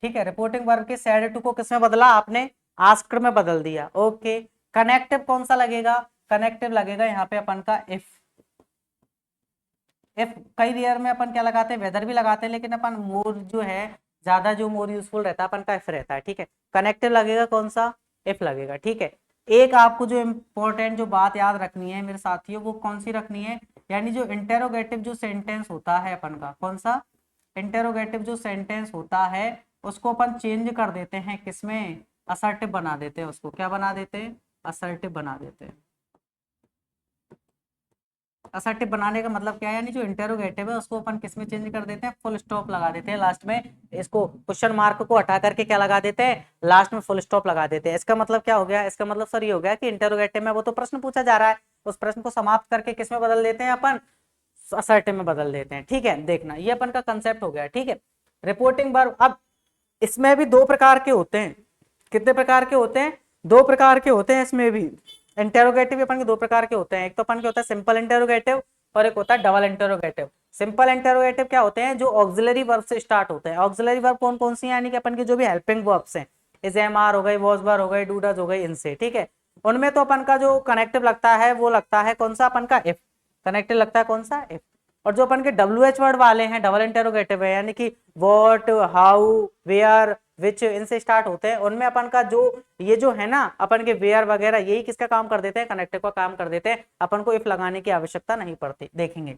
ठीक है, रिपोर्टिंग वर्ब के सैड टू को किस में बदला आपने, आस्क्ड में बदल दिया। ओके, कनेक्टिव कौन सा लगेगा, कनेक्टिव लगेगा यहाँ पे अपन का इफ। इफ कई रेयर में अपन क्या लगाते हैं, वेदर भी लगाते हैं, लेकिन अपन मोर जो है ज्यादा जो मोर यूजफुल रहता है अपन का इफ रहता है। ठीक है, कनेक्टिव लगेगा कौन सा, इफ लगेगा। ठीक है, एक आपको जो इम्पोर्टेंट जो बात याद रखनी है मेरे साथियों, वो कौन सी रखनी है, यानी जो इंटेरोगेटिव जो सेंटेंस होता है अपन का, कौन सा, इंटेरोगेटिव जो सेंटेंस होता है उसको अपन चेंज कर देते हैं किसमें, असर्टिव बना देते हैं उसको। क्या बना देते हैं, असर्टिव बना देते हैं। असर्टिव बनाने का मतलब क्या है, यानी जो इंटेरोगेटिव है उसको अपन किस में चेंज कर देते हैं, फुल स्टॉप लगा देते हैं लास्ट में। इसको क्वेश्चन मार्क को हटा करके क्या लगा देते हैं, लास्ट में फुल स्टॉप लगा देते हैं। इसका मतलब क्या हो गया, इसका मतलब सर ये हो गया कि इंटेरोगेटिव में वो तो प्रश्न पूछा जा रहा है, उस प्रश्न को समाप्त करके किस में बदल देते हैं अपन, असर्टिव में बदल देते हैं। ठीक है, देखना ये अपन का कंसेप्ट हो गया। ठीक है, रिपोर्टिंग वर्ब, अब इसमें भी दो प्रकार के होते हैं। कितने प्रकार के होते हैं, दो प्रकार के होते हैं इसमें भी। इंटेरोगेटिव अपन के दो प्रकार के होते हैं, एक तो अपन के होता है सिंपल इंटेरोगेटिव और एक होता है डबल इंटेरोगेटिव। सिंपल इंटेरोगेटिव क्या होते हैं, जो ऑक्सिलरी वर्ब से स्टार्ट होते हैं। ऑक्सिलरी वर्ब कौन कौन सी है, यानी कि अपन की जो भी हेल्पिंग वर्ब्स हैं, इज एम आर हो गई, वॉज वर हो गई, डू डज हो गई, इनसे। ठीक है, उनमें तो अपन का जो कनेक्टिव लगता है वो लगता है कौन सा, अपन का इफ। कनेक्टिव लगता है कौन सा, इफ। और जो अपन के WH वर्ड वाले हैं, डबल इंटेरोगेटिव है, यानी कि व्हाट, हाउ, वेयर, विच, इनसे स्टार्ट होते हैं, उनमें अपन का जो ये जो है ना अपन के वेयर वगैरह, यही किसका काम कर देते हैं, कनेक्टिव का काम कर देते हैं। अपन को इफ लगाने की आवश्यकता नहीं पड़ती, देखेंगे।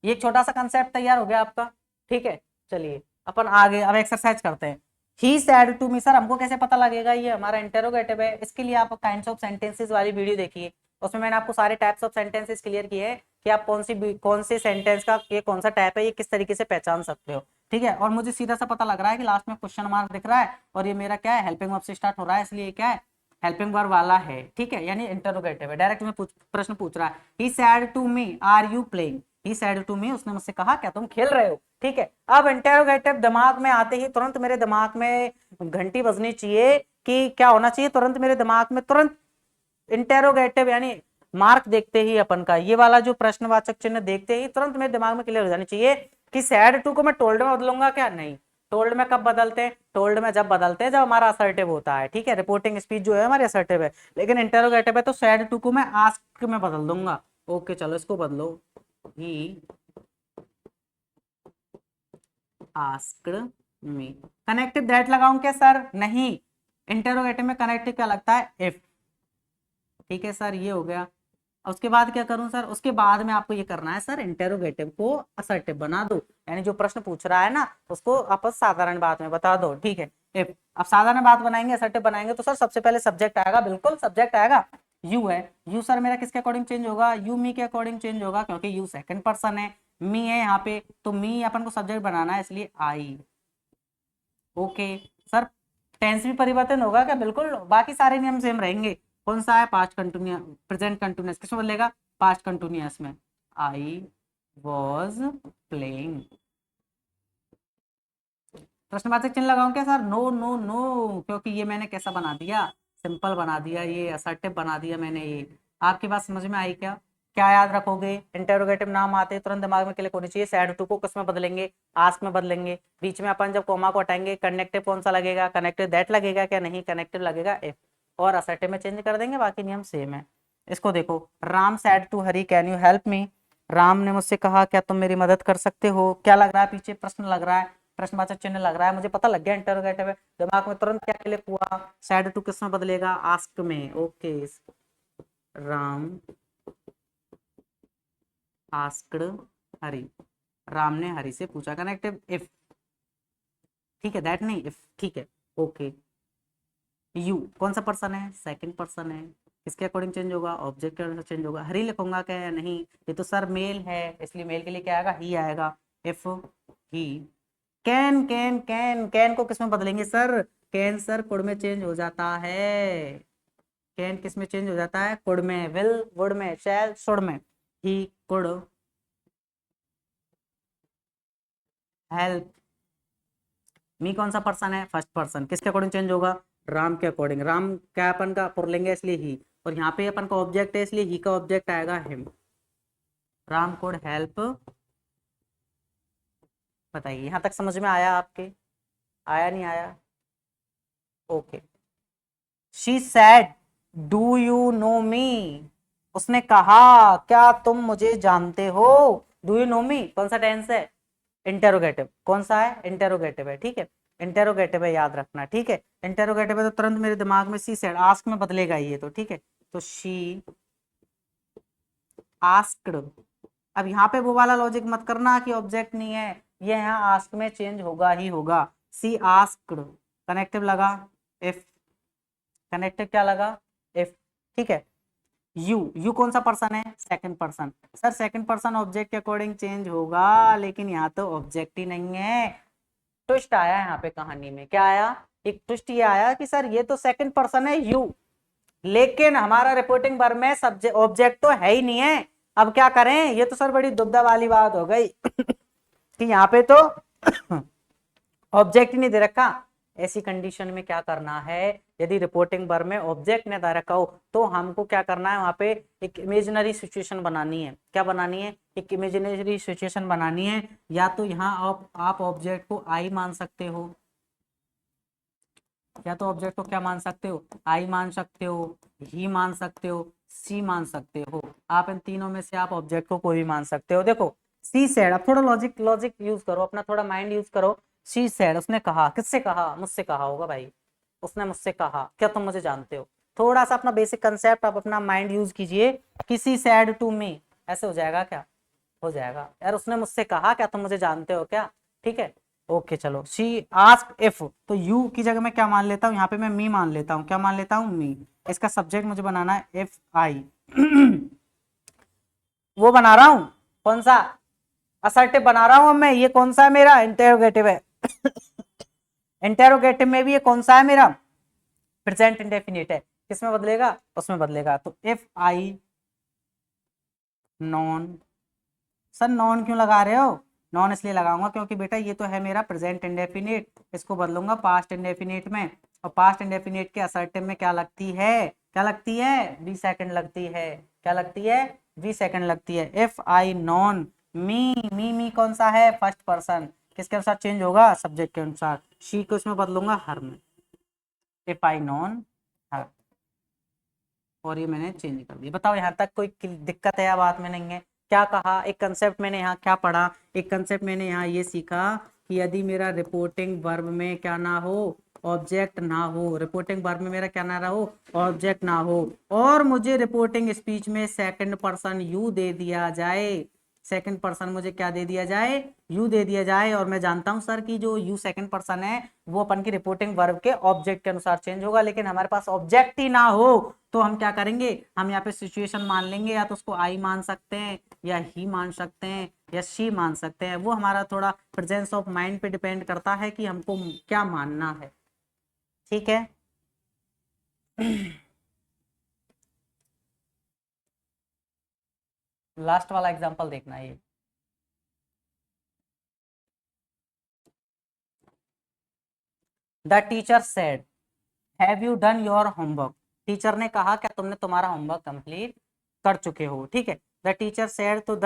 ये एक छोटा सा कंसेप्ट तैयार हो गया आपका। ठीक है, चलिए अपन आगे अब एक्सरसाइज करते हैं। ही सैड टू मी, सर हमको कैसे पता लगेगा ये हमारा इंटेरोगेटिव है, इसके लिए आप काइंड्स ऑफ सेंटेंसेस वाली वीडियो देखिए, उसमें मैंने आपको सारे टाइप्स ऑफ सेंटेंसेस क्लियर किए हैं कि आप कौन से सेंटेंस का ये कौन सा टाइप है, ये किस तरीके से पहचान सकते हो। ठीक है, और मुझे सीधा सा पता लग रहा है कि लास्ट में क्वेश्चन मार्क दिख रहा है और ये मेरा क्या है, हेल्पिंग वर्ब से स्टार्ट हो रहा है, इसलिए क्या है, हेल्पिंग वर्ब वाला है। ठीक है, यानी इंटरोगेटिव है, डायरेक्ट में प्रश्न पूछ रहा है। He said to me are you playing, he said to me, उसने मुझसे कहा क्या तुम खेल रहे हो। ठीक है, अब इंटरोगेटिव दिमाग में आते ही तुरंत मेरे दिमाग में घंटी बजनी चाहिए कि क्या होना चाहिए, तुरंत मेरे दिमाग में तुरंत इंटेरोगेटिव यानी मार्क देखते ही अपन का ये वाला जो प्रश्नवाचक चिन्ह देखते ही तुरंत मेरे दिमाग में क्लियर हो जानी चाहिए कि सैड टू को मैं टोल्ड में बदलूंगा क्या, नहीं। टोल्ड में कब बदलते हैं, टोल्ड में जब बदलते हैं जब हमारा असर्टिव होता है। ठीक है, रिपोर्टिंग स्पीच जो है हमारी असर्टिव है, लेकिन इंटेरोगेटिव है तो सैड टू को मैं आस्क में बदल दूंगा। ओके चलो इसको बदलो, he asked me. Connective that लगाऊं क्या सर, नहीं, इंटेरोगेटिव में कनेक्टिव क्या लगता है, इफ। ठीक है सर, ये हो गया। उसके बाद क्या करूं सर, उसके बाद में आपको ये करना है सर, इंटेरोगेटिव को असर्टिव बना दो, यानी जो प्रश्न पूछ रहा है ना उसको आप साधारण बात में बता दो। ठीक है, इफ अब साधारण बात बनाएंगे, असर्टिव बनाएंगे तो सर सबसे पहले सब्जेक्ट आएगा, बिल्कुल सब्जेक्ट आएगा, यू है। यू सर मेरा किसके अकॉर्डिंग चेंज होगा, यू मी के अकॉर्डिंग चेंज होगा, क्योंकि यू सेकंड पर्सन है, मी है यहाँ पे, तो मी अपन को सब्जेक्ट बनाना है, इसलिए आई। ओके सर, टेंस भी परिवर्तन होगा क्या, बिल्कुल, बाकी सारे नियम सेम रहेंगे। कौन सा है, पास्ट कंटिन्यूअस, प्रेजेंट कंटिन्यूअस किसमें बदलेगा, पास्ट कंटिन्यूअस में, आई वॉज प्लेइंग। प्रश्नवाचक चिन्ह लगाऊं क्या सर, नो नो नो, क्योंकि ये मैंने कैसा बना दिया, सिंपल बना दिया, ये असर्टिव बना दिया मैंने ये। आपकी बात समझ में आई क्या, क्या याद रखोगे, इंटेरोगेटिव नाम आते तुरंत दिमाग में क्लिक होनी चाहिए, सैड टू को किस में बदलेंगे, आस्क में बदलेंगे, बीच में अपन जब कोमा को हटाएंगे कनेक्टिव कौन सा लगेगा, कनेक्टिव दैट लगेगा क्या, नहीं, कनेक्टिव लगेगा इफ, और असर्टिव में चेंज कर देंगे, बाकी नियम सेम है। इसको देखो, Ram said to Hari can you help me, Ram ने मुझसे कहा क्या तुम मेरी मदद कर सकते हो, क्या लग रहा है पीछे, प्रश्न लग रहा है, प्रश्नवाचक चिन्ह लग रहा है, मुझे पता लग गया इंटरोगेटिव है, दिमाग में तुरंत क्या क्लिक हुआ, सैड टू किस में बदलेगा, आस्क में। ओके, राम आस्क्ड हरी, राम ने हरी से पूछा, कनेक्टिव इफ। ठीक है, दैट नहीं, इफ। ठीक है, ओके, यू कौन सा पर्सन है, सेकंड पर्सन है, किसके अकॉर्डिंग चेंज होगा, ऑब्जेक्ट के अनुसार चेंज होगा, हरी लिखूंगा क्या, नहीं, ये तो सर मेल है, इसलिए मेल के लिए क्या आएगा, ही आएगा, if he. Can can can, can को किस में बदलेंगे सर, कैन सर कुड में चेंज हो जाता है, कैन किस में चेंज हो जाता है, कुड में, विल वुड में, शैल शुड में, ही कुड हेल्प। मी कौन सा पर्सन है? First person. किसके अकॉर्डिंग चेंज होगा? राम के अकॉर्डिंग। राम क्या अपन का पुल्लिंग है इसलिए ही, और यहाँ पे अपन का ऑब्जेक्ट है इसलिए ही का ऑब्जेक्ट आएगा हिम। Ram code help. बताइए यहाँ तक समझ में आया आपके? आया नहीं आया? Okay. She said do you know me. उसने कहा क्या तुम मुझे जानते हो? डू यू नो मी कौन सा टेंस है? इंटेरोगेटिव। कौन सा है? इंटेरोगेटिव है, ठीक है। इंटेरोगेटिव है, याद रखना, ठीक है। इंटेरोगेटिव है तो तुरंत मेरे दिमाग में सी सेड, आस्क में बदलेगा ये तो, ठीक है। तो शी आस्क्ड। अब यहाँ पे वो वाला लॉजिक मत करना कि ऑब्जेक्ट नहीं है, ये यहाँ आस्क में चेंज होगा ही होगा। सी आस्क्ड, कनेक्टिव लगा इफ। कनेक्टिव क्या लगा? इफ, ठीक है। यू कौन सा पर्सन है? Second person. Sir second person object के अकॉर्डिंग चेंज होगा, लेकिन यहाँ तो ऑब्जेक्ट ही नहीं है। ट्विस्ट आया यहाँ पे कहानी में। क्या आया? एक ट्विस्ट ये आया कि सर ये तो सेकंड पर्सन है यू, लेकिन हमारा रिपोर्टिंग वर्ब में सब्जेक्ट ऑब्जेक्ट तो है ही नहीं है। अब क्या करें? ये तो सर बड़ी दुविधा वाली बात हो गई कि यहाँ पे तो ऑब्जेक्ट ही नहीं दे रखा। ऐसी कंडीशन में क्या करना है? यदि रिपोर्टिंग वर्ब में ऑब्जेक्ट ने दे रखा हो तो हमको क्या करना है? वहां पे एक इमेजिनरी सिचुएशन बनानी है। क्या बनानी है? एक इमेजिनरी सिचुएशन बनानी है। या तो यहाँ आप ऑब्जेक्ट को आई मान सकते हो, या तो ऑब्जेक्ट को क्या मान सकते हो? आई मान सकते हो, ही मान सकते हो, सी मान सकते हो। आप इन तीनों में से आप ऑब्जेक्ट को कोई भी मान सकते हो। देखो सी सेड, अब थोड़ा लॉजिक लॉजिक यूज करो, अपना थोड़ा माइंड यूज करो। शी सेड, उसने कहा। किससे कहा? मुझसे कहा होगा भाई। उसने मुझसे कहा क्या तुम मुझे जानते हो? थोड़ा सा अपना बेसिक कंसेप्ट आप अपना माइंड यूज कीजिए। किसी सैड टू मी, ऐसे हो जाएगा क्या? हो जाएगा यार। उसने मुझसे कहा क्या तुम मुझे जानते हो क्या? ठीक है, ओके चलो। शी आस्क्ड इफ, तो यू की जगह मैं क्या मान लेता हूँ? यहाँ पे मैं मी मान लेता हूँ। क्या मान लेता हूँ? मी। इसका सब्जेक्ट मुझे बनाना है इफ आई वो बना रहा हूँ कौन सा? असर्टिव बना रहा हूँ अब मैं। ये कौन सा है मेरा? इंटेरोगेटिव है इंटेरोगेटिव में भी ये कौन सा है मेरा? प्रेजेंट इंडेफिनिट है। किसमें बदलेगा? उसमें बदलेगा। तो if I non. Sir non क्यों लगा रहे हो? नॉन इसलिए लगाऊंगा क्योंकि बेटा ये तो है मेरा प्रेजेंट इंडेफिनिट, इसको बदलूंगा पास्ट इंडेफिनिट में। और पास्ट इंडेफिनिट के असर्टिव में क्या लगती है? क्या लगती है? वी सेकंड लगती है। क्या लगती है? वी सेकंड लगती है। इफ आई नॉन मी, मी कौन सा है? First person. किसके अनुसार चेंज होगा? सब्जेक्ट के अनुसार। शी को इसमें बदलूंगा हर में। इफ आई नॉन हर, और ये मैंने चेंज कर दिया। बताओ यहाँ तक कोई दिक्कत है या बात में नहीं है? क्या कहा? एक कंसेप्ट मैंने यहाँ क्या पढ़ा? एक कंसेप्ट मैंने यहाँ ये सीखा कि यदि मेरा रिपोर्टिंग वर्ब में क्या ना हो? ऑब्जेक्ट ना हो। रिपोर्टिंग वर्ब में मेरा क्या ना रहो? ऑब्जेक्ट ना हो, और मुझे रिपोर्टिंग स्पीच में सेकंड पर्सन यू दे दिया जाए। सेकंड पर्सन मुझे क्या दे दिया जाए? यू दे दिया जाए। और मैं जानता हूं सर कि जो यू सेकंड पर्सन है वो अपन की रिपोर्टिंग वर्ब के ऑब्जेक्ट के अनुसार चेंज होगा, लेकिन हमारे पास ऑब्जेक्ट ही ना हो तो हम क्या करेंगे? हम यहाँ पे सिचुएशन मान लेंगे। या तो उसको आई मान सकते हैं, या ही मान सकते हैं, या शी मान सकते हैं। वो हमारा थोड़ा प्रेजेंस ऑफ माइंड पे डिपेंड करता है कि हमको क्या मानना है, ठीक है। लास्ट वाला एग्जांपल देखना ये। The teacher said have you done your homework. Teacher ने कहा क्या तुमने तुम्हारा होमवर्क कंप्लीट कर चुके हो? ठीक है। द टीचर सेड, तो द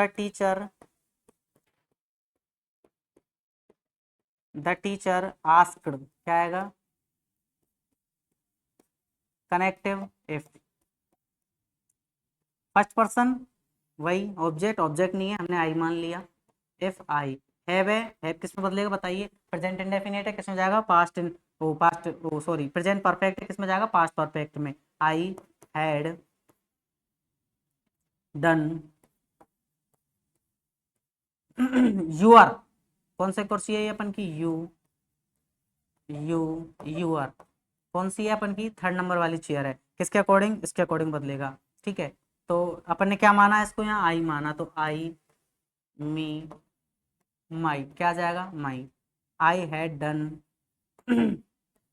टीचर आस्क्ड क्या आएगा? Connective if. फर्स्ट पर्सन वही ऑब्जेक्ट, ऑब्जेक्ट नहीं है, हमने आई मान लिया। इफ आई हैव किस में बदलेगा बताइए? प्रेजेंट इंडेफिनिट है, किस में जाएगा? Past in, oh past, oh sorry present perfect है, किस में जाएगा? पास्ट परफेक्ट में। I had done your. कौन सी कुर्सी है ये अपन की? You, you, your. कौन सी है अपन की? थर्ड नंबर वाली चेयर है। किसके अकॉर्डिंग? इसके अकॉर्डिंग बदलेगा, ठीक है। तो अपन ने क्या माना इसको? यहाँ आई माना, तो आई मी माई क्या आ जाएगा? My. I had done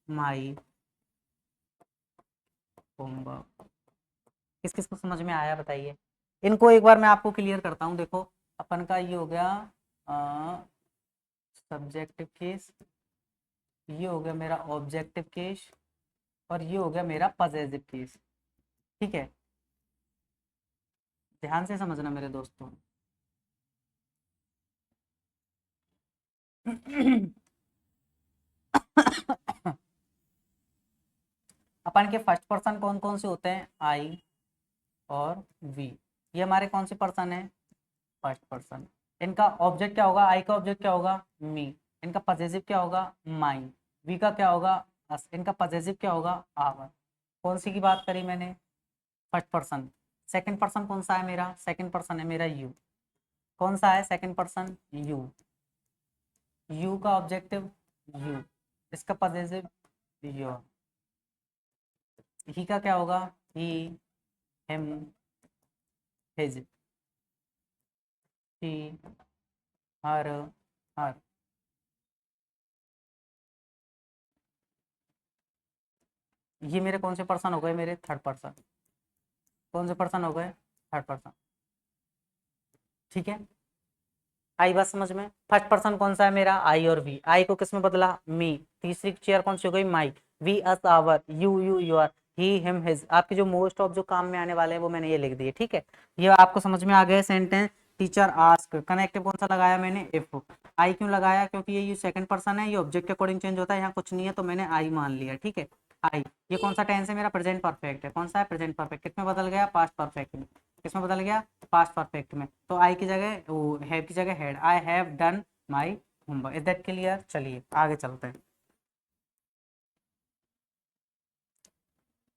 my homework. किस किस को समझ में आया बताइए? इनको एक बार मैं आपको क्लियर करता हूँ। देखो अपन का ये हो गया सब्जेक्टिव केस, ये हो गया मेरा ऑब्जेक्टिव केस, और ये हो गया मेरा पॉसेसिव केस। ठीक है, ध्यान से समझना मेरे दोस्तों। अपन के फर्स्ट पर्सन कौन कौन से होते हैं, आई और वी, ये हमारे कौन से पर्सन है, फर्स्ट पर्सन। इनका ऑब्जेक्ट क्या होगा, आई का ऑब्जेक्ट क्या होगा, मी। इनका पॉसेसिव क्या होगा, माई। वी का क्या होगा, अस। इनका पॉसेसिव क्या होगा, आवर। कौन सी की बात करी मैंने, फर्स्ट पर्सन। सेकंड पर्सन कौन सा है मेरा, सेकंड पर्सन है मेरा यू। कौन सा है सेकंड पर्सन, यू। यू का ऑब्जेक्टिव यू, इसका पॉसेसिव योर। ही का क्या होगा, ही, हिम, हिज, शी, हर, हर। ये मेरे कौन से पर्सन हो गए, मेरे थर्ड पर्सन। कौन से पर्सन हो गए, थर्ड पर्सन। ठीक है, आई बात समझ में। फर्स्ट पर्सन कौन सा है मेरा, आई और वी। आई को किस में बदला, मी। तीसरी चेयर कौन सी हो गई, my. We us our, you you your, he him his. आपके जो मोस्ट ऑफ जो काम में आने वाले हैं वो मैंने ये लिख दिए। ठीक है, ये आपको समझ में आ गया सेंटेंस। टीचर आस्क, कनेक्टिव कौन सा लगाया मैंने, इफ। आई क्यों लगाया, क्योंकि ये सेकंड पर्सन है, ये ऑब्जेक्ट के अकॉर्डिंग चेंज होता है, यहाँ कुछ नहीं है तो मैंने आई मान लिया। ठीक है, आई। ये कौन सा टेंस है मेरा, प्रेजेंट परफेक्ट है। कौन सा है, प्रेजेंट परफेक्ट। किसमें बदल गया, पास्ट परफेक्ट में। किसमें बदल गया, पास्ट परफेक्ट में। तो आई की जगह वो हैव की जगह had, I have done my homework. Is that clear. चलिए आगे चलते हैं।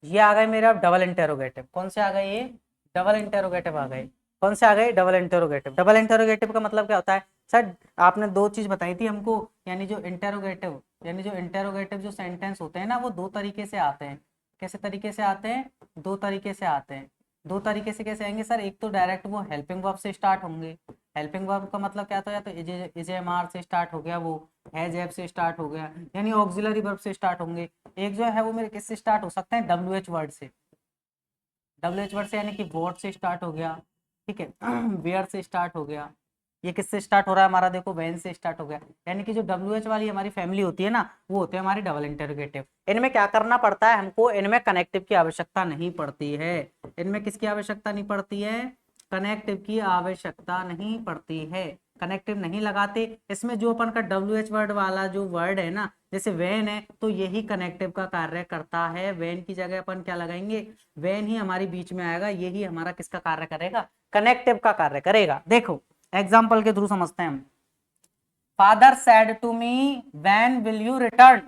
ये आ गए मेरा डबल इंटेरोगेटिव। कौन से आ गए ये, डबल इंटेरोगेटिव आ गए। कौन से आ गए, डबल इंटेरोगेटिव। डबल इंटेरोगेटिव का मतलब क्या होता है सर, आपने दो चीज बताई थी हमको, यानी जो इंटेरोगेटिव, यानी जो इंटेरोगेटिव जो सेंटेंस होते हैं ना, वो दो तरीके से आते हैं। कैसे तरीके से आते हैं, दो तरीके से आते हैं। दो तरीके से कैसे आएंगे सर, एक तो डायरेक्ट वो हेल्पिंग वर्ब से स्टार्ट होंगे। हेल्पिंग वर्ब का मतलब क्या था, या तो इज एम आर से स्टार्ट हो गया, वो हैज हैव से स्टार्ट हो गया, यानी ऑक्सिलरी वर्ब से स्टार्ट होंगे। एक जो है वो मेरे किससे स्टार्ट हो सकते हैं, डब्ल्यू एच वर्ड से। डब्ल्यू एच वर्ड से यानी कि वॉट से स्टार्ट हो गया। ठीक है, वेयर से स्टार्ट हो गया। ये किससे स्टार्ट हो रहा है हमारा, देखो वैन से स्टार्ट हो गया। यानी कि जो डब्ल्यू एच वाली हमारी फैमिली होती है ना, वो होते हैं हमारी डबल इंटरोगेटिव। इनमें क्या करना पड़ता है हमको, इनमें कनेक्टिव की आवश्यकता नहीं पड़ती है। इनमें किसकी आवश्यकता नहीं पड़ती है, कनेक्टिव की आवश्यकता नहीं पड़ती है। कनेक्टिव नहीं लगाते। इसमें जो अपन का डब्ल्यू एच वर्ड वाला जो वर्ड है ना, जैसे वेन है, तो यही कनेक्टिव का कार्य करता है। वेन की जगह अपन क्या लगाएंगे, वेन ही हमारी बीच में आएगा, यही हमारा किसका कार्य करेगा, कनेक्टिव का कार्य करेगा। देखो एग्जाम्पल के थ्रू समझते हैं हम। Father said to me when will you return.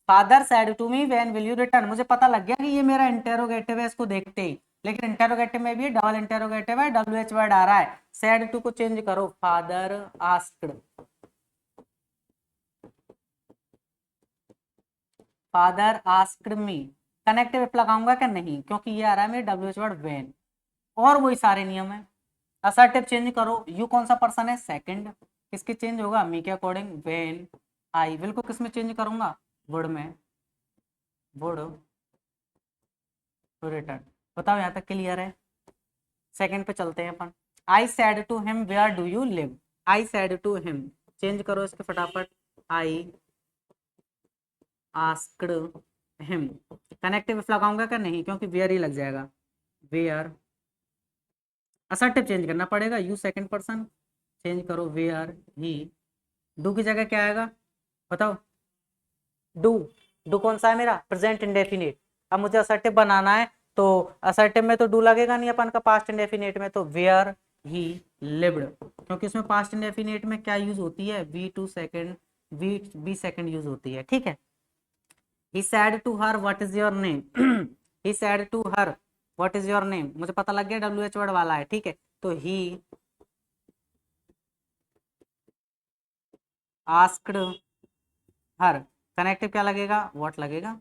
Father said to me when will you return. मुझे पता लग गया कि ये मेरा इंटेरोगेटिव है इसको देखते ही, लेकिन इंटेरोगेटिव में भी डबल इंटेरोगेटिव है, डब्ल्यू एच वर्ड आ रहा है। सैड टू को चेंज करो, father asked. Father asked me. Connective लगाऊंगा क्या, नहीं, क्योंकि ये आ रहा है मेरे डब्ल्यू एच वर्ड व्हेन। और वही सारे नियम है। असर्टिव चेंज करो, यू कौन सा पर्सन है, सेकंड। किसके चेंज होगा, मी के अकॉर्डिंग, व्हेन। आई विल को किस में चेंज करूंगा, वुड में, वुड टू रिटर्न। बताओ यहाँ तक क्लियर है। सेकंड पे चलते हैं अपन। I said to him where do you live. I said to him, change करो इसके फटाफट, आई आस्क्ड हिम। कनेक्टिव लगाऊंगा क्या, नहीं, क्योंकि वेयर ही लग जाएगा, वेयर। असर्टिव चेंज करना पड़ेगा, यू सेकंड पर्सन, चेंज करो वेयर ही। डू की जगह क्या आएगा, बताओ, डू। डू कौन सा है मेरा, प्रेजेंट इंडेफिनिट। अब मुझे असर्टिव बनाना है, तो असर्टिव में तो डू लगेगा नहीं अपन का, पास्ट इंडेफिनिट में तो वेयर ही लिव्ड, क्योंकि उसमें पास्ट इंडेफिनिट में क्या यूज होती है, V two second, V B second use होती है। ठीक है, he said to her what is your name। he said to her what is your name, मुझे पता लग गया डब्ल्यू एच वर्ड वाला है। ठीक है, तो he asked her, कनेक्टिव क्या लगेगा, what लगेगा।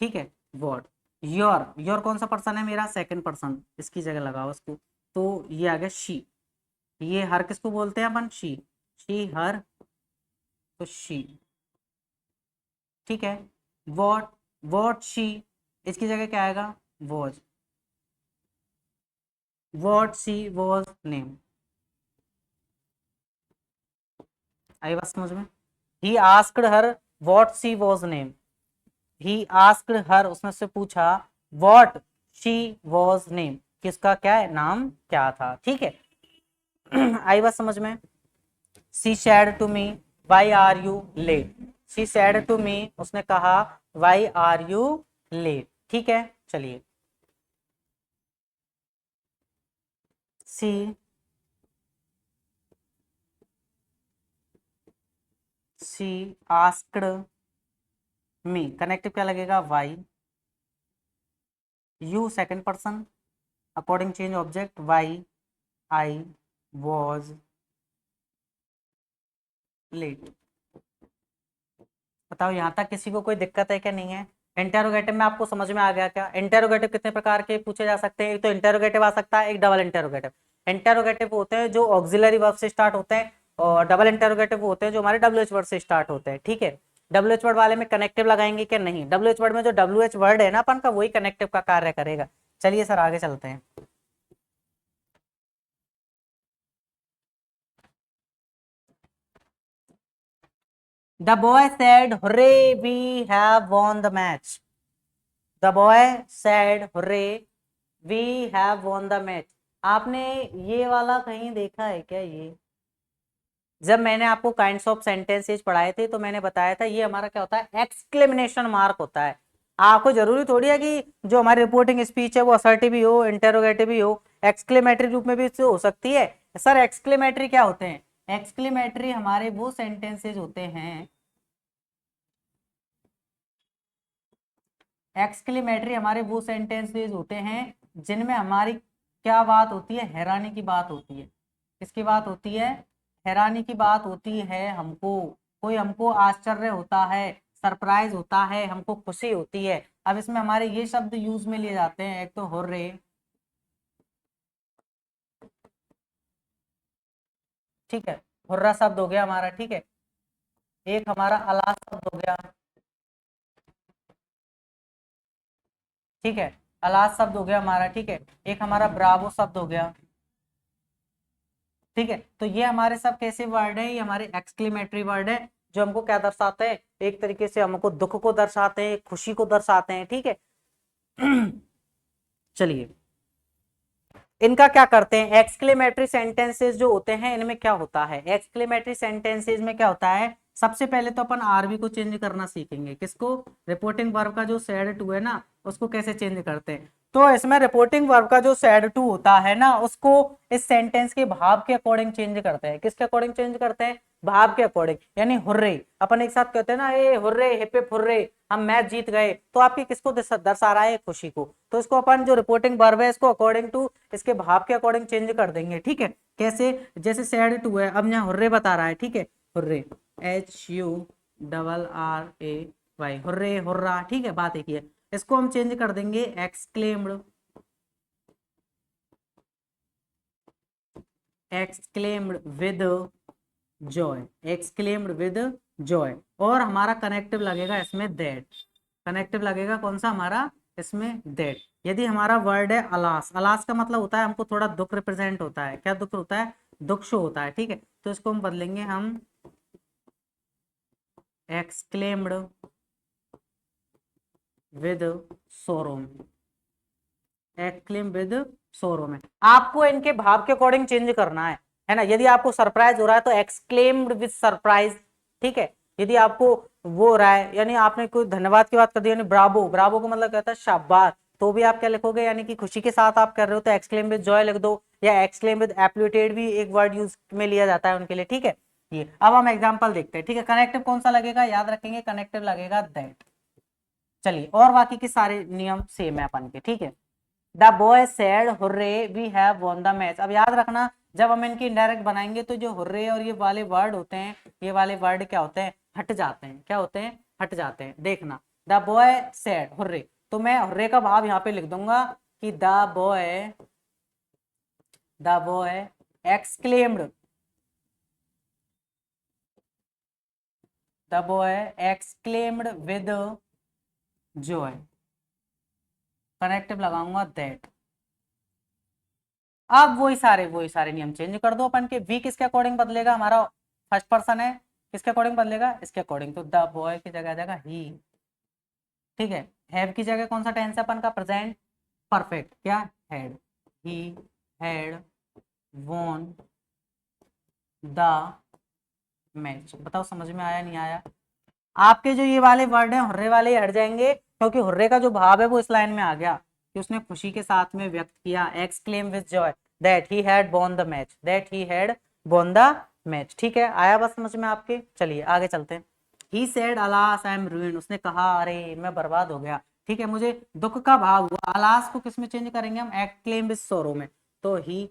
ठीक है, what। योर कौन सा पर्सन है मेरा, सेकंड पर्सन, इसकी जगह लगाओ उसको। तो ये आ गया शी। ये हर किसको बोलते हैं अपन, शी हर, तो शी। ठीक है, वॉट शी, इसकी जगह क्या आएगा, was. What she was name. आई बात समझ में? He asked her what she was name, he asked her, उसने से पूछा व्हाट शी वाज नेम, किसका क्या है नाम क्या था, ठीक है। आई बात समझ में? She said to me why are you late, she said to me, उसने कहा वाई आर यू लेट, ठीक है। चलिए, see she asked me, connective क्या लगेगा why, you second person, according change object why I was late. बताओ यहाँ तक किसी को कोई दिक्कत है क्या? नहीं है। इंटेरोगेटिव में आपको समझ में आ गया क्या? इंटेरोगेटिव कितने प्रकार के पूछे जा सकते हैं? एक तो इंटेरोगेटिव आ सकता है, एक डबल इंटेरोगेटिव। इंटेरोगेटिव होते हैं जो ऑक्सिलरी वर्ब से स्टार्ट होते हैं, और डबल इंटेरोगेटिव होते हैं जो हमारे डब्ल्यूएच वर्ड से स्टार्ट होते हैं, ठीक है। डब्ल्यूएच वर्ड वाले में कनेक्टिव लगाएंगे क्या? नहीं, डब्ल्यूएच वर्ड में जो डब्ल्यूएच वर्ड है ना अपन का, वही कनेक्टिव का कार्य करेगा। चलिए सर आगे चलते हैं। The boy said hurray we have won the match, the boy said hurray we have won the match. आपने ये वाला कहीं देखा है क्या? ये जब मैंने आपको काइंड्स ऑफ सेंटेंसेस पढ़ाए थे तो मैंने बताया था ये हमारा क्या होता है, एक्सक्लेमेशन मार्क होता है। आपको जरूरी थोड़ी है कि जो हमारी रिपोर्टिंग स्पीच है वो असर्टिव ही हो, इंटेरोगेटिव ही हो, एक्सक्लेमेटरी रूप में भी हो सकती है। सर एक्सक्लेमेटरी क्या होते हैं? एक्सक्लेमेटरी हमारे वो सेंटेंसेज होते हैं, एक्सक्लेमेटरी हमारे वो सेंटेंसेस होते हैं जिनमें हमारी क्या बात होती है, हैरानी की बात होती है। किसकी बात होती है? हैरानी की बात होती है। हमको कोई हमको आश्चर्य होता है, सरप्राइज होता है, हमको खुशी होती है। अब इसमें हमारे ये शब्द यूज में लिए जाते हैं, एक तो हुर्रे, ठीक है, हुर्रा शब्द हो गया हमारा, ठीक है। एक हमारा अला शब्द हो गया, ठीक है, अलाज शब्द हो गया हमारा, ठीक है। एक हमारा ब्रावो शब्द हो गया, ठीक है। तो ये हमारे सब कैसे वर्ड है? ये हमारे एक्सक्लेमेटरी वर्ड है जो हमको क्या दर्शाते हैं, एक तरीके से हमको दुख को दर्शाते हैं, खुशी को दर्शाते हैं, ठीक है। चलिए, इनका क्या करते हैं, एक्सक्लेमेटरी सेंटेंसेस जो होते हैं इनमें क्या होता है, एक्सक्लेमेटरी सेंटेंसेस में क्या होता है, सबसे पहले तो अपन आरबी को चेंज करना सीखेंगे। किसको? रिपोर्टिंग वर्ब का जो सैड टू है ना, उसको कैसे चेंज करते हैं। तो इसमें रिपोर्टिंग वर्ब का जो सैड टू होता है ना, उसको इस सेंटेंस के भाव के अकॉर्डिंग चेंज करते हैं। किसके अकॉर्डिंग चेंज करते हैं? भाव के अकॉर्डिंग। यानी हुर्रे, अपन एक साथ कहते हैं ना, ए हुर्रे हिप हिप हुर्रे, हम मैच जीत गए, तो आपकी किसको दर्शा रहा है? खुशी को। तो इसको अपन जो रिपोर्टिंग वर्ब है इसको अकॉर्डिंग टू इसके भाव के अकॉर्डिंग चेंज कर देंगे, ठीक है। कैसे? जैसे सैड टू है, अब यहाँ हुर्रे बता रहा है, ठीक है, हुर्रे HURRAY, हुर्रे हुर्रा, ठीक है, बात एक ही है। इसको हम चेंज कर देंगे exclaimed, exclaimed with Joy, exclaimed with Joy. और हमारा कनेक्टिव लगेगा इसमें दैट, कनेक्टिव लगेगा कौन सा हमारा इसमें? दैट। यदि हमारा वर्ड है अलास, अलास का मतलब होता है हमको थोड़ा दुख रिप्रेजेंट होता है। क्या दुख होता है? दुख शो होता है, ठीक है। तो इसको हम बदलेंगे, हम एक्सक्लेम्ड विद सोरो, एक्सक्लेम विद सोरो में आपको इनके भाव के अकॉर्डिंग चेंज करना है ना। यदि आपको सरप्राइज हो रहा है तो एक्सक्लेम्ड विद सरप्राइज, ठीक है। यदि आपको वो हो रहा है, यानी आपने कोई धन्यवाद की बात कर दी, यानी ब्रावो, ब्रावो का मतलब कहता है शाबाश, तो भी आप क्या लिखोगे, यानी कि खुशी के साथ आप कर रहे हो तो एक्सक्लेम विद जॉय लिख दो, या एक्सक्लेम विद एप्लूटेड भी एक वर्ड यूज में लिया जाता है उनके लिए, ठीक है। ये अब हम एग्जाम्पल देखते हैं, ठीक है। कनेक्टिव कौन सा लगेगा, याद रखेंगे, कनेक्टिव लगेगा दैट। चलिए, और बाकी के सारे नियम सेम है अपन के, ठीक है। The boy said hurray we have won the match. अब याद रखना, जब हम इनकी इनडायरेक्ट बनाएंगे तो जो हुर्रे और ये वाले वर्ड होते हैं, ये वाले वर्ड क्या होते हैं, हट जाते हैं। क्या होते हैं? हट जाते हैं। देखना, द बॉय सेड हुर्रे, तो मैं हुर्रे का भाव यहाँ पे लिख दूंगा कि the boy exclaimed, the boy exclaimed with Joy, connective लगाऊंगा दैट। अब वही सारे नियम चेंज कर दो अपन के। वी किसके अकॉर्डिंग बदलेगा? हमारा फर्स्ट पर्सन है, किसके अकॉर्डिंग बदलेगा, इसके अकॉर्डिंग। तो द बॉय की जगह जगह ही, ठीक है। हैव की जगह कौन सा टेंस है अपन का, प्रेजेंट परफेक्ट, क्या, had, he had von the match. बताओ समझ में आया नहीं आया। आपके जो ये वाले वर्ड हैं हुर्रे वाले हट जाएंगे, क्योंकि हुर्रे का जो भाव है वो इस लाइन में आ गया कि उसने खुशी के साथ में व्यक्त किया, exclaim with Joy that he had von the match, that he had von the match. ठीक है, आया बस समझ में आपके। चलिए आगे चलते हैं। He said alas I am ruined, उसने कहा अरे मैं बर्बाद हो गया, ठीक है, मुझे दुख का भाव हुआ। अलास को किस में चेंज करेंगे हम, एक्सक्लेम विद सोरो में। तो he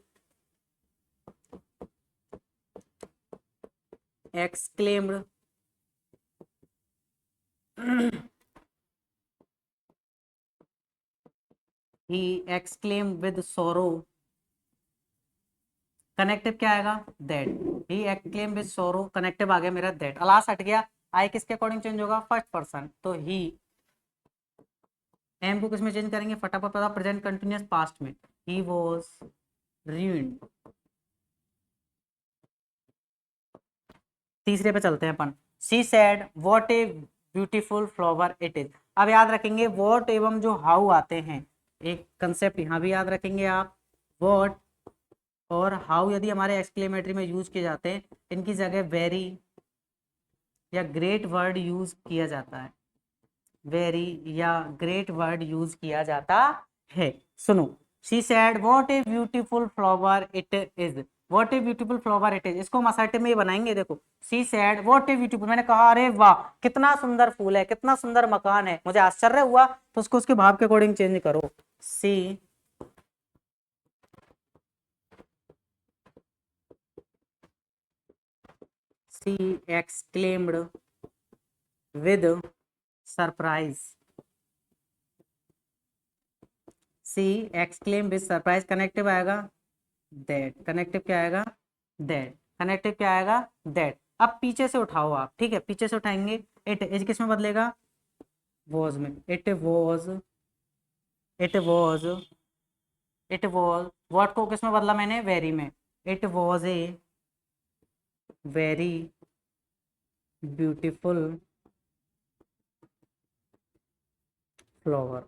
exclaimed he exclaimed with sorrow, connective क्या आएगा, दैट, ही एक्सक्लेम विद सोरो, कनेक्टिव आ गया मेरा दैट, अलास हट गया, आई किसके अकॉर्डिंग चेंज होगा, फर्स्ट पर्सन, तो ही, एम को किस में चेंज करेंगे, फटाफट पता, प्रेजेंट कंटिन्यूअस पास्ट में, ही वाज ruined। तीसरे पे चलते हैं अपन, she said what a beautiful flower it is. अब याद रखेंगे व्हाट एवं जो हाउ आते हैं, एक कंसेप्ट यहाँ भी याद रखेंगे आप, व्हाट और हाउ यदि हमारे एक्सक्लेमेटरी में यूज किए जाते हैं, इनकी जगह वेरी या ग्रेट वर्ड यूज किया जाता है, वेरी या ग्रेट वर्ड यूज किया जाता है। सुनो, she said what a beautiful flower it is, what a beautiful flower it is, इसको हम असर्टिव में बनाएंगे। देखो, she said what a beautiful, मैंने कहा अरे वाह कितना सुंदर फूल है, कितना सुंदर मकान है, मुझे आश्चर्य हुआ, तो उसको उसके भाव के अकॉर्डिंग चेंज करो, she she exclaimed with surprise, she exclaim with surprise, connective आएगा दैट, कनेक्टिव क्या आएगा, दैट, कनेक्टिव क्या आएगा, दैट। अब पीछे से उठाओ आप, ठीक है, पीछे से उठाएंगे, इट इज किस में बदलेगा, वॉज में, it was it was, what को किस में बदला मैंने, वेरी में, it was a very beautiful flower.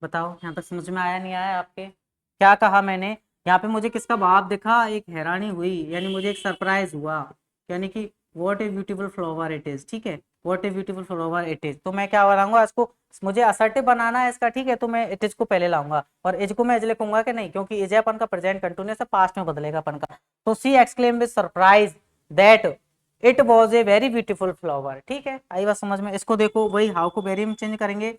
बताओ यहाँ तक समझ में आया नहीं आया आपके, क्या कहा मैंने, यहाँ पे मुझे किसका भाव दिखा, एक हैरानी हुई, यानी मुझे एक सरप्राइज हुआ, यानी कि what a beautiful flower it is, ठीक है, what a beautiful flower it is. तो मैं क्या बनाऊंगा इसको, मुझे असर्टिव बनाना है इसका, ठीक है, तो मैं इट इज को पहले लाऊंगा, और इज को मैं इज लिखूंगा कि नहीं, क्योंकि इज अपन का प्रेजेंट कंटिन्यूअस है, पास्ट में बदलेगा अपन का। तो she exclaim with surprise that it was a very beautiful flower, ठीक है, आई बात समझ में। इसको देखो, वही हाउ को वेरी में चेंज करेंगे,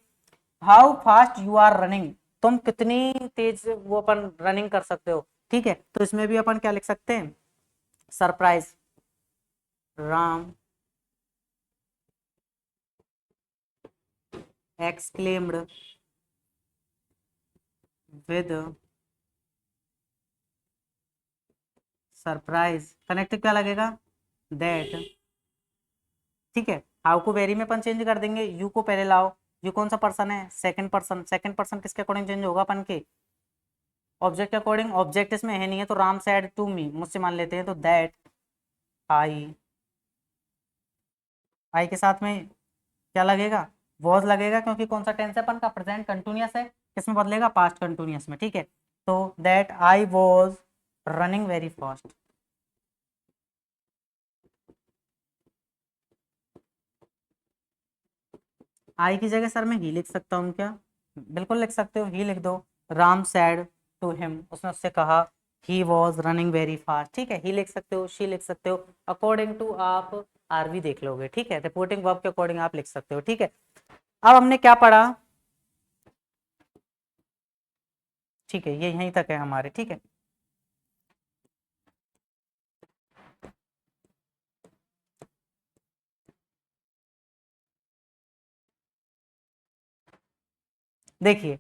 how fast you are running, तुम कितनी तेज वो अपन रनिंग कर सकते हो, ठीक है, तो इसमें भी अपन क्या लिख सकते हैं, surprise Ram exclaimed with surprise, connective क्या लगेगा, दैट, ठीक है। हाउ को वेरी में अपन चेंज कर देंगे, यू को पहले लाओ, यू कौन सा पर्सन है, सेकंड पर्सन, सेकंड पर्सन किसके अकॉर्डिंग चेंज होगा अपन के, ऑब्जेक्ट के अकॉर्डिंग, ऑब्जेक्ट इसमें है नहीं है, तो राम सैड टू मी, मुझसे मान लेते हैं, तो दैट आई, आई के साथ में क्या लगेगा, वॉज लगेगा, क्योंकि कौन सा टेंस है अपन का, प्रेजेंट कंटिन्यूअस है, किसमें बदलेगा, पास्ट कंटिन्यूअस में, ठीक है। तो that I was running very fast, I की जगह सर मैं ही लिख सकता हूँ क्या, बिल्कुल लिख सकते हो, ही लिख दो, राम सैड टू हिम, उसने उससे कहा, he was running very fast, ठीक है, ही लिख सकते हो, शी लिख सकते हो, अकॉर्डिंग टू आप आरवी देख लोगे, ठीक है, रिपोर्टिंग वर्ब के अकॉर्डिंग आप लिख सकते हो, ठीक है। अब हमने क्या पढ़ा, ठीक है, ये यहीं तक है हमारे, ठीक है। देखिए,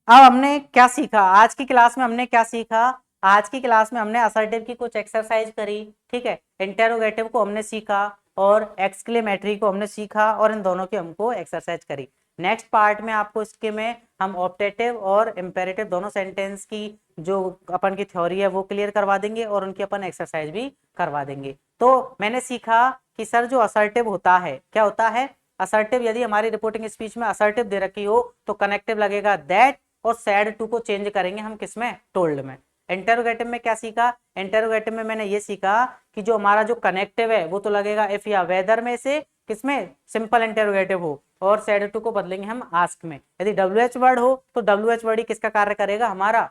अब हमने क्या सीखा आज की क्लास में, हमने क्या सीखा, आज की क्लास में हमने असर्टिव की कुछ एक्सरसाइज करी, ठीक है, इंटेरोगेटिव को हमने सीखा और एक्सक्लेमेटरी को हमने सीखा, और इन दोनों की हमको एक्सरसाइज करी। नेक्स्ट पार्ट में आपको इसके में हम ऑप्टेटिव और इंपेरेटिव दोनों सेंटेंस की जो अपन की थ्योरी है वो क्लियर करवा देंगे और उनकी अपन एक्सरसाइज भी करवा देंगे। तो मैंने सीखा कि सर जो असर्टिव होता है, क्या होता है असर्टिव, यदि हमारी रिपोर्टिंग स्पीच में असर्टिव दे रखी हो तो कनेक्टिव लगेगा दैट, और सैड टू को चेंज करेंगे हम किसमें, टोल्ड में। इंटेरोगेटिव में क्या सीखा, इंटेरोगेटिव में मैंने ये सीखा कि जो हमारा जो कनेक्टिव है वो तो लगेगा इफ या वेदर में से किसमें, सिंपल इंटेरोगेटिव हो, और सैड टू को बदलेंगे हम आस्क में। यदि WH वर्ड हो तो WH वर्ड ही किसका कार्य करेगा, हमारा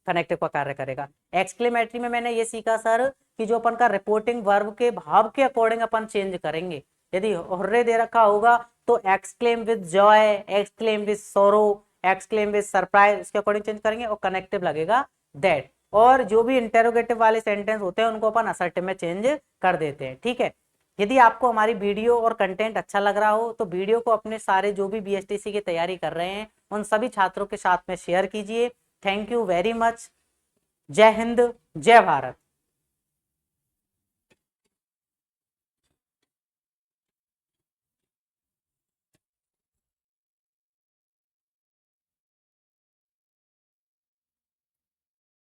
कनेक्टिव का कार्य करेगा। एक्सक्लेमेटरी में मैंने ये सीखा सर कि जो अपन का रिपोर्टिंग वर्ब के भाव के अकॉर्डिंग अपन चेंज करेंगे। यदि हुर्रे दे रखा होगा तो exclaim with Joy, exclaim with सोरो, एक्सक्लेम विद सरप्राइज, इसके अकॉर्डिंग चेंज करेंगे, और कनेक्टिव लगेगा दैट। और जो भी इंटेरोगेटिव वाले सेंटेंस होते हैं उनको अपन असर्टिव में चेंज कर देते हैं। ठीक है, यदि आपको हमारी वीडियो और कंटेंट अच्छा लग रहा हो तो वीडियो को अपने सारे जो भी BSTC की तैयारी कर रहे हैं उन सभी छात्रों के साथ में शेयर कीजिए। Thank you very much. जय हिंद, जय भारत।